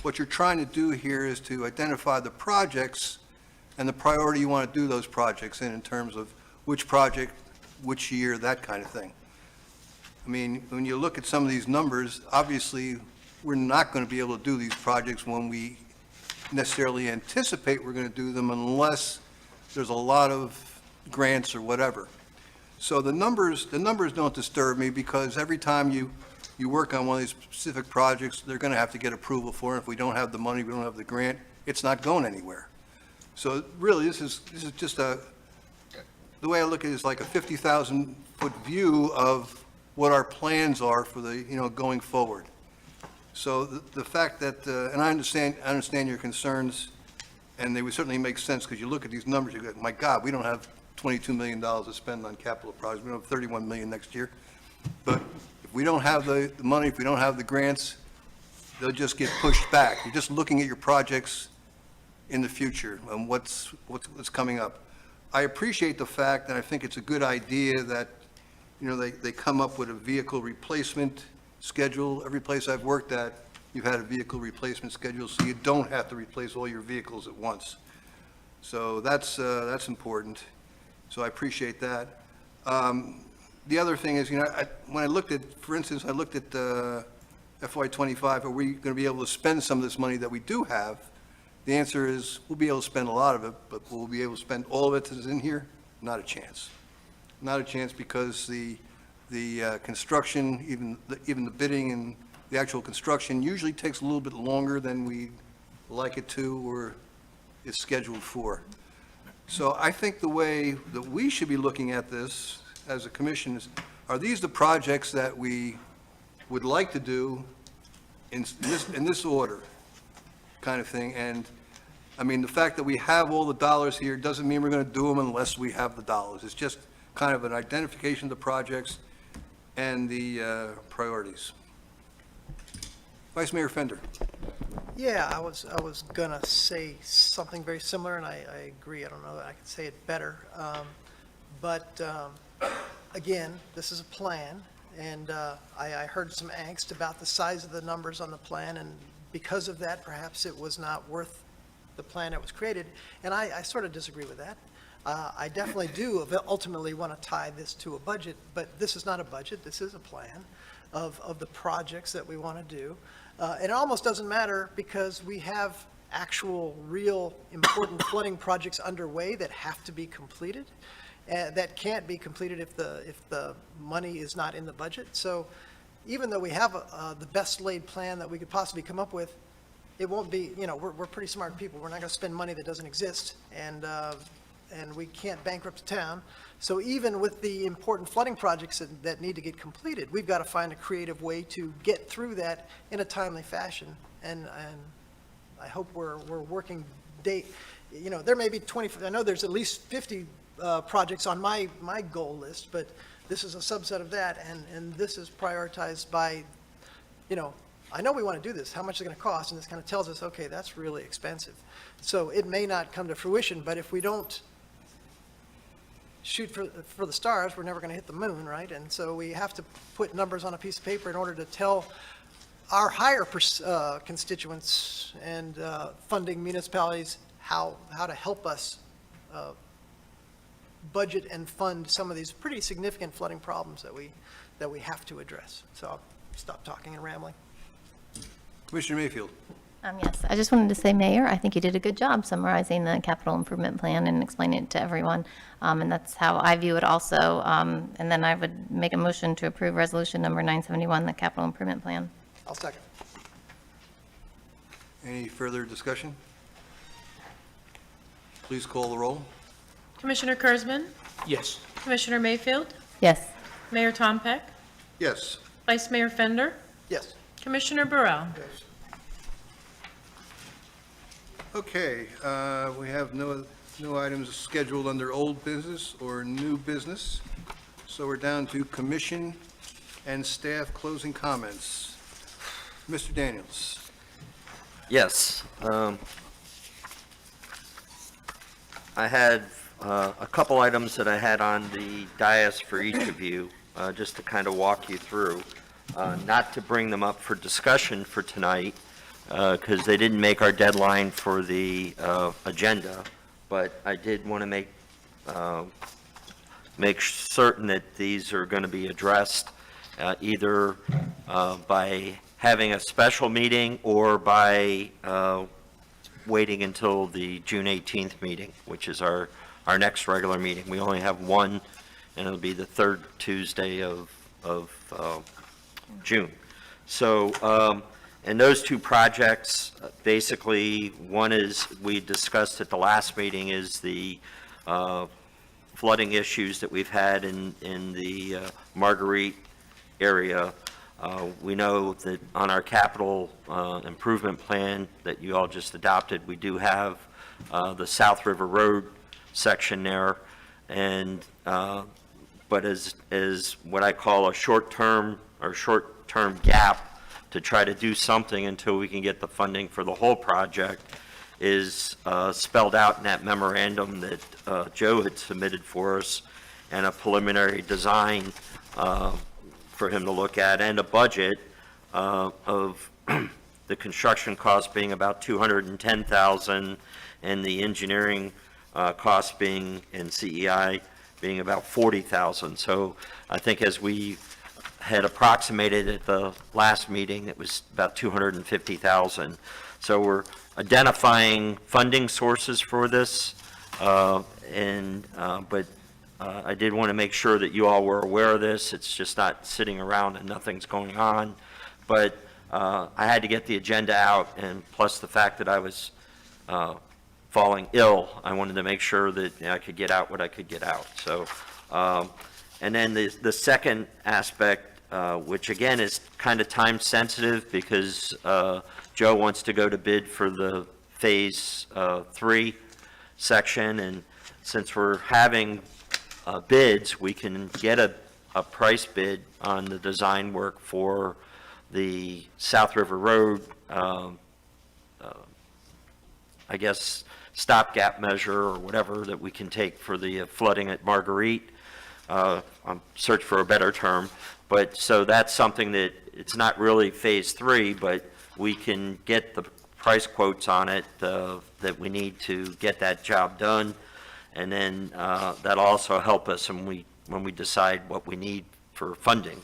What you're trying to do here is to identify the projects and the priority you want to do those projects in terms of which project, which year, that kind of thing. I mean, when you look at some of these numbers, obviously, we're not going to be able to do these projects when we necessarily anticipate we're going to do them unless there's a lot of grants or whatever. So the numbers don't disturb me because every time you work on one of these specific projects, they're going to have to get approval for it. If we don't have the money, we don't have the grant, it's not going anywhere. So really, this is just the way I look at it is like a 50,000-foot view of what our plans are for the, you know, going forward. So the fact that, and I understand your concerns, and they would certainly make sense because you look at these numbers, you go, my God, we don't have $22 million to spend on capital projects. We don't have $31 million next year. But if we don't have the money, if we don't have the grants, they'll just get pushed back. You're just looking at your projects in the future and what's coming up. I appreciate the fact, and I think it's a good idea that, you know, they come up with a vehicle replacement schedule. Every place I've worked at, you've had a vehicle replacement schedule, so you don't have to replace all your vehicles at once. So that's important. So I appreciate that. The other thing is, you know, when I looked at, for instance, I looked at FY25, are we going to be able to spend some of this money that we do have? The answer is, we'll be able to spend a lot of it, but will we be able to spend all of it that's in here? Not a chance. Not a chance because the construction, even the bidding and the actual construction usually takes a little bit longer than we like it to or is scheduled for. So I think the way that we should be looking at this as a commission is, are these the projects that we would like to do in this order kind of thing? And, I mean, the fact that we have all the dollars here doesn't mean we're going to do them unless we have the dollars. It's just kind of an identification of the projects and the priorities. Vice Mayor Fender. Yeah, I was gonna say something very similar, and I agree. I don't know that I could say it better. But again, this is a plan, and I heard some angst about the size of the numbers on the plan, and because of that, perhaps it was not worth the plan that was created, and I sort of disagree with that. I definitely do ultimately want to tie this to a budget, but this is not a budget. This is a plan of the projects that we want to do. And it almost doesn't matter because we have actual, real, important flooding projects underway that have to be completed, that can't be completed if the money is not in the budget. So even though we have the best laid plan that we could possibly come up with, it won't be, you know, we're pretty smart people. We're not going to spend money that doesn't exist, and we can't bankrupt the town. So even with the important flooding projects that need to get completed, we've got to find a creative way to get through that in a timely fashion. And I hope we're working you know, there may be 20, I know there's at least 50 projects on my goal list, but this is a subset of that, and this is prioritized by, you know, I know we want to do this, how much is it going to cost? And this kind of tells us, okay, that's really expensive. So it may not come to fruition, but if we don't shoot for the stars, we're never going to hit the moon, right? And so we have to put numbers on a piece of paper in order to tell our higher constituents and funding municipalities how to help us budget and fund some of these pretty significant flooding problems that we have to address. So I'll stop talking and rambling. Commissioner Mayfield. Yes, I just wanted to say, Mayor, I think you did a good job summarizing the capital improvement plan and explaining it to everyone. And that's how I view it also. And then I would make a motion to approve resolution number 971, the capital improvement plan. I'll second. Any further discussion? Please call the roll. Commissioner Kurzman? Yes. Commissioner Mayfield? Yes. Mayor Tom Peck? Yes. Vice Mayor Fender? Yes. Commissioner Burrell? Okay, we have no items scheduled under old business or new business, so we're down to commission and staff closing comments. Mr. Daniels. Yes. I had a couple items that I had on the dais for each of you, just to kind of walk you through. Not to bring them up for discussion for tonight, because they didn't make our deadline for the agenda, but I did want to make certain that these are going to be addressed either by having a special meeting or by waiting until the June 18th meeting, which is our next regular meeting. We only have one, and it'll be the third Tuesday of June. So, and those two projects, basically, one is, we discussed at the last meeting, is the flooding issues that we've had in the Marguerite area. We know that on our capital improvement plan that you all just adopted, we do have the South River Road section there, and but as what I call a short-term gap to try to do something until we can get the funding for the whole project is spelled out in that memorandum that Joe had submitted for us, and a preliminary design for him to look at, and a budget of the construction cost being about $210,000, and the engineering cost being, in CEI, being about $40,000. So I think as we had approximated at the last meeting, it was about $250,000. So we're identifying funding sources for this, but I did want to make sure that you all were aware of this. It's just not sitting around and nothing's going on. But I had to get the agenda out, and plus the fact that I was falling ill, I wanted to make sure that I could get out what I could get out. So, and then the second aspect, which again is kind of time sensitive, because Joe wants to go to bid for the Phase 3 section, and since we're having bids, we can get a price bid on the design work for the South River Road, I guess, stopgap measure or whatever that we can take for the flooding at Marguerite. I'm search for a better term, but so that's something that it's not really Phase 3, but we can get the price quotes on it that we need to get that job done. And then that'll also help us when we decide what we need for funding.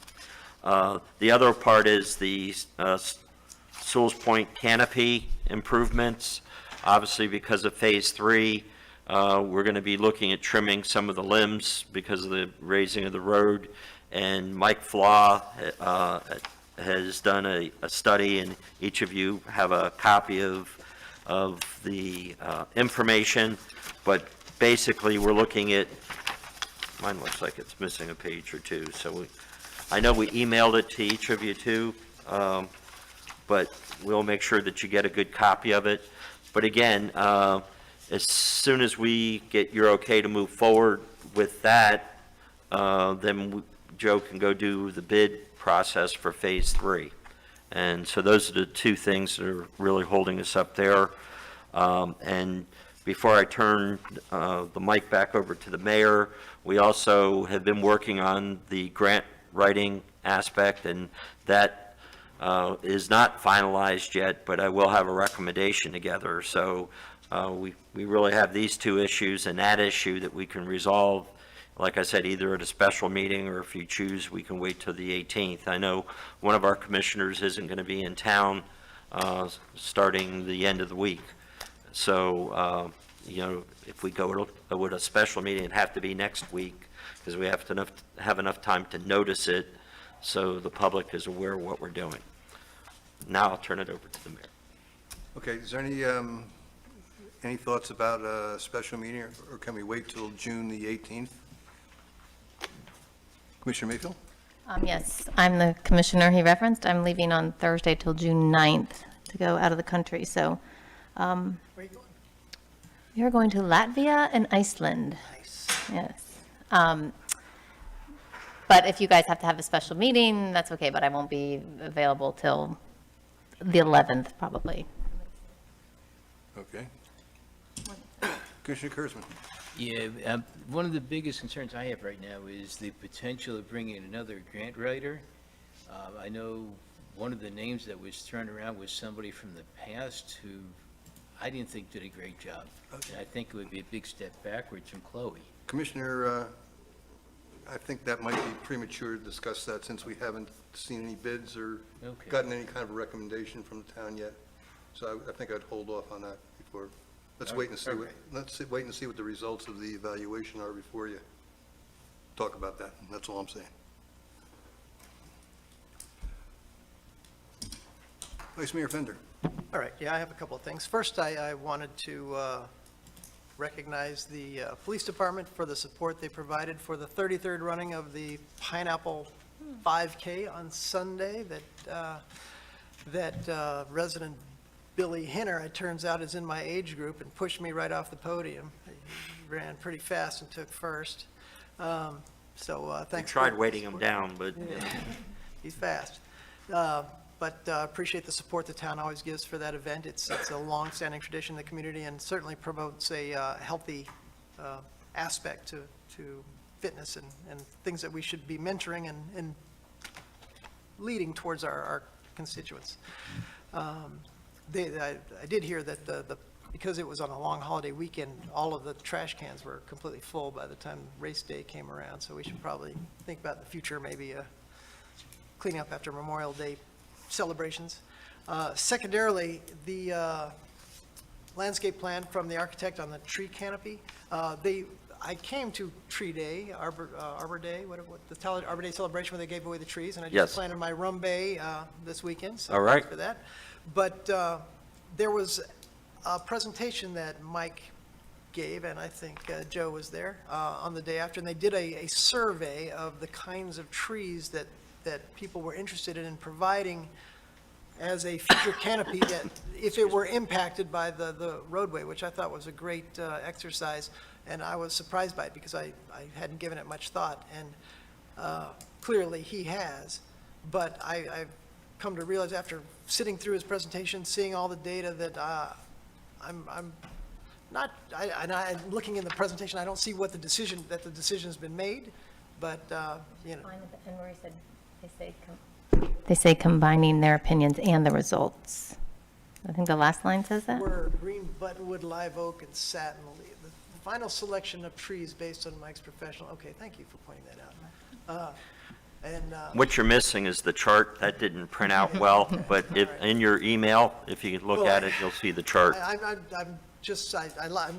The other part is the Sewell's Point canopy improvements. Obviously, because of Phase 3, we're going to be looking at trimming some of the limbs because of the raising of the road. And Mike Flaw has done a study, and each of you have a copy of the information. But basically, we're looking at, mine looks like it's missing a page or two, so I know we emailed it to each of you too, but we'll make sure that you get a good copy of it. But again, as soon as we get your okay to move forward with that, then Joe can go do the bid process for Phase 3. And so those are the two things that are really holding us up there. And before I turn the mic back over to the mayor, we also have been working on the grant writing aspect, and that is not finalized yet, but I will have a recommendation together. So we really have these two issues and that issue that we can resolve, like I said, either at a special meeting, or if you choose, we can wait till the 18th. I know one of our commissioners isn't going to be in town starting the end of the week. So, you know, if we go with a special meeting, it'd have to be next week, because we have to have enough time to notice it so the public is aware of what we're doing. Now I'll turn it over to the mayor. Okay, is there any thoughts about a special meeting, or can we wait till June the 18th? Commissioner Mayfield? Yes, I'm the commissioner he referenced. I'm leaving on Thursday till June 9th to go out of the country, so. Where are you going? We are going to Latvia and Iceland. Nice. Yes. But if you guys have to have a special meeting, that's okay, but I won't be available till the 11th, probably. Okay. Commissioner Kurzman. Yeah, one of the biggest concerns I have right now is the potential of bringing in another grant writer. I know one of the names that was thrown around was somebody from the past who I didn't think did a great job. And I think it would be a big step backwards from Chloe. Commissioner, I think that might be premature to discuss that since we haven't seen any bids or Okay. gotten any kind of recommendation from the town yet. So I think I'd hold off on that before, let's wait and see what, wait and see what the results of the evaluation are before you talk about that. That's all I'm saying. Vice Mayor Fender. All right, yeah, I have a couple of things. First, I wanted to recognize the police department for the support they provided for the 33rd running of the Pineapple 5K on Sunday that resident Billy Hinner, it turns out, is in my age group and pushed me right off the podium. He ran pretty fast and took first. So We thanks. tried for- waiting him down, but He's fast. But appreciate the support the town always gives for that event. It's a long-standing tradition in the community and certainly promotes a healthy aspect to fitness and things that we should be mentoring and leading towards our constituents. I did hear that because it was on a long holiday weekend, all of the trash cans were completely full by the time race day came around, so we should probably think about in the future, maybe cleaning up after Memorial Day celebrations. Secondarily, the landscape plan from the architect on the tree canopy, I came to Tree Day, Arbor Day, Arbor Day celebration where they gave away the trees, and I Yes. just planted my rum bay this weekend, so All right. thanks for that. But there was a presentation that Mike gave, and I think Joe was there on the day after, and they did a survey of the kinds of trees that people were interested in providing as a future canopy that if it were impacted by the roadway, which I thought was a great exercise, and I was surprised by it because I hadn't given it much thought, and clearly he has. But I've come to realize after sitting through his presentation, seeing all the data that I'm I'm looking in the presentation, I don't see what the decision's been made, but, you know. And Marie said, they say combining their opinions and the results. I think the last line says that. Were green buttonwood, live oak, and satin. The final selection of trees based on Mike's professional, okay, thank you for pointing that out. what you're missing is the chart. That didn't print out well, but if, in your email, if you look at it, you'll see the chart. I'm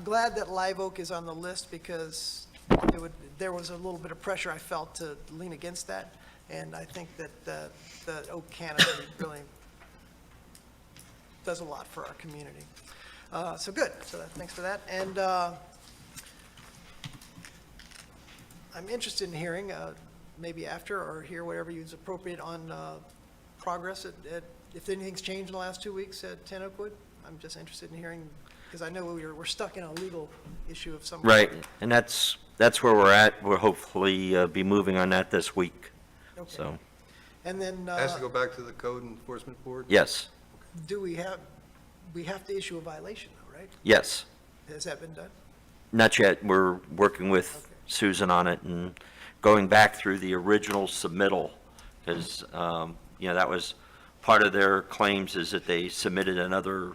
glad that live oak is on the list because there was a little bit of pressure I felt to lean against that. And I think that the oak canopy really does a lot for our community. So good, thanks for that. And I'm interested in hearing, maybe after or hear whatever is appropriate on progress if anything's changed in the last 2 weeks at 10 Oakwood. I'm just interested in hearing, because I know we're stuck in a legal issue of some kind. Right, and that's where we're at. We'll hopefully be moving on that this week, Okay. so, And then, Has to go back to the Code Enforcement Board? yes, do we have to issue a violation though, right? yes. Has that been done? Not yet. We're working with Okay. Susan on it and going back through the original submittal, because, that was part of their claims is that they submitted another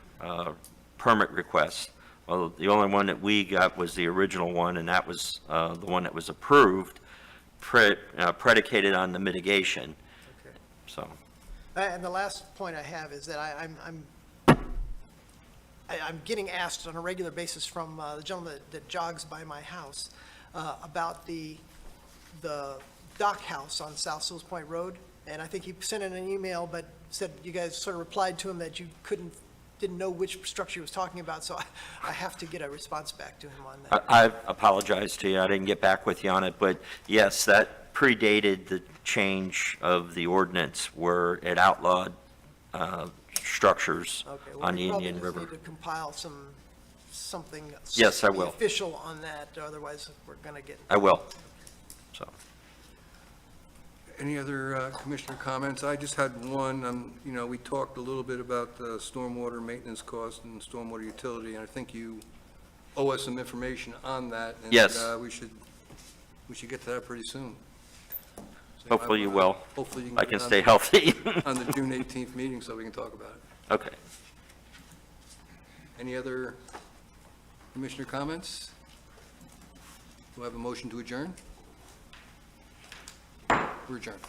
permit request. Well, the only one that we got was the original one, and that was the one that was approved, predicated on the mitigation, Okay. so. And the last point I have is that I'm getting asked on a regular basis from the gentleman that jogs by my house about the dock house on South Sewell Point Road. And I think he sent in an email, but said you guys sort of replied to him that you didn't know which structure he was talking about, so I have to get a response back to him on that. I apologize to you, I didn't get back with you on it, but yes, that predated the change of the ordinance where it outlawed structures Okay, well, on we probably Indian just River. need to compile something. Yes, I will. Official on that, otherwise we're going to get. I will, so. Any other commissioner comments? I just had one. We talked a little bit about the stormwater maintenance cost and stormwater utility, and I think you owe us some information on that. Yes. And we should get to that pretty soon. So Hopefully you will. Hopefully you can I get can it stay healthy. on the June 18th meeting so we can talk about it. Okay. Any other commissioner comments? Do I have a motion to adjourn? We're adjourned.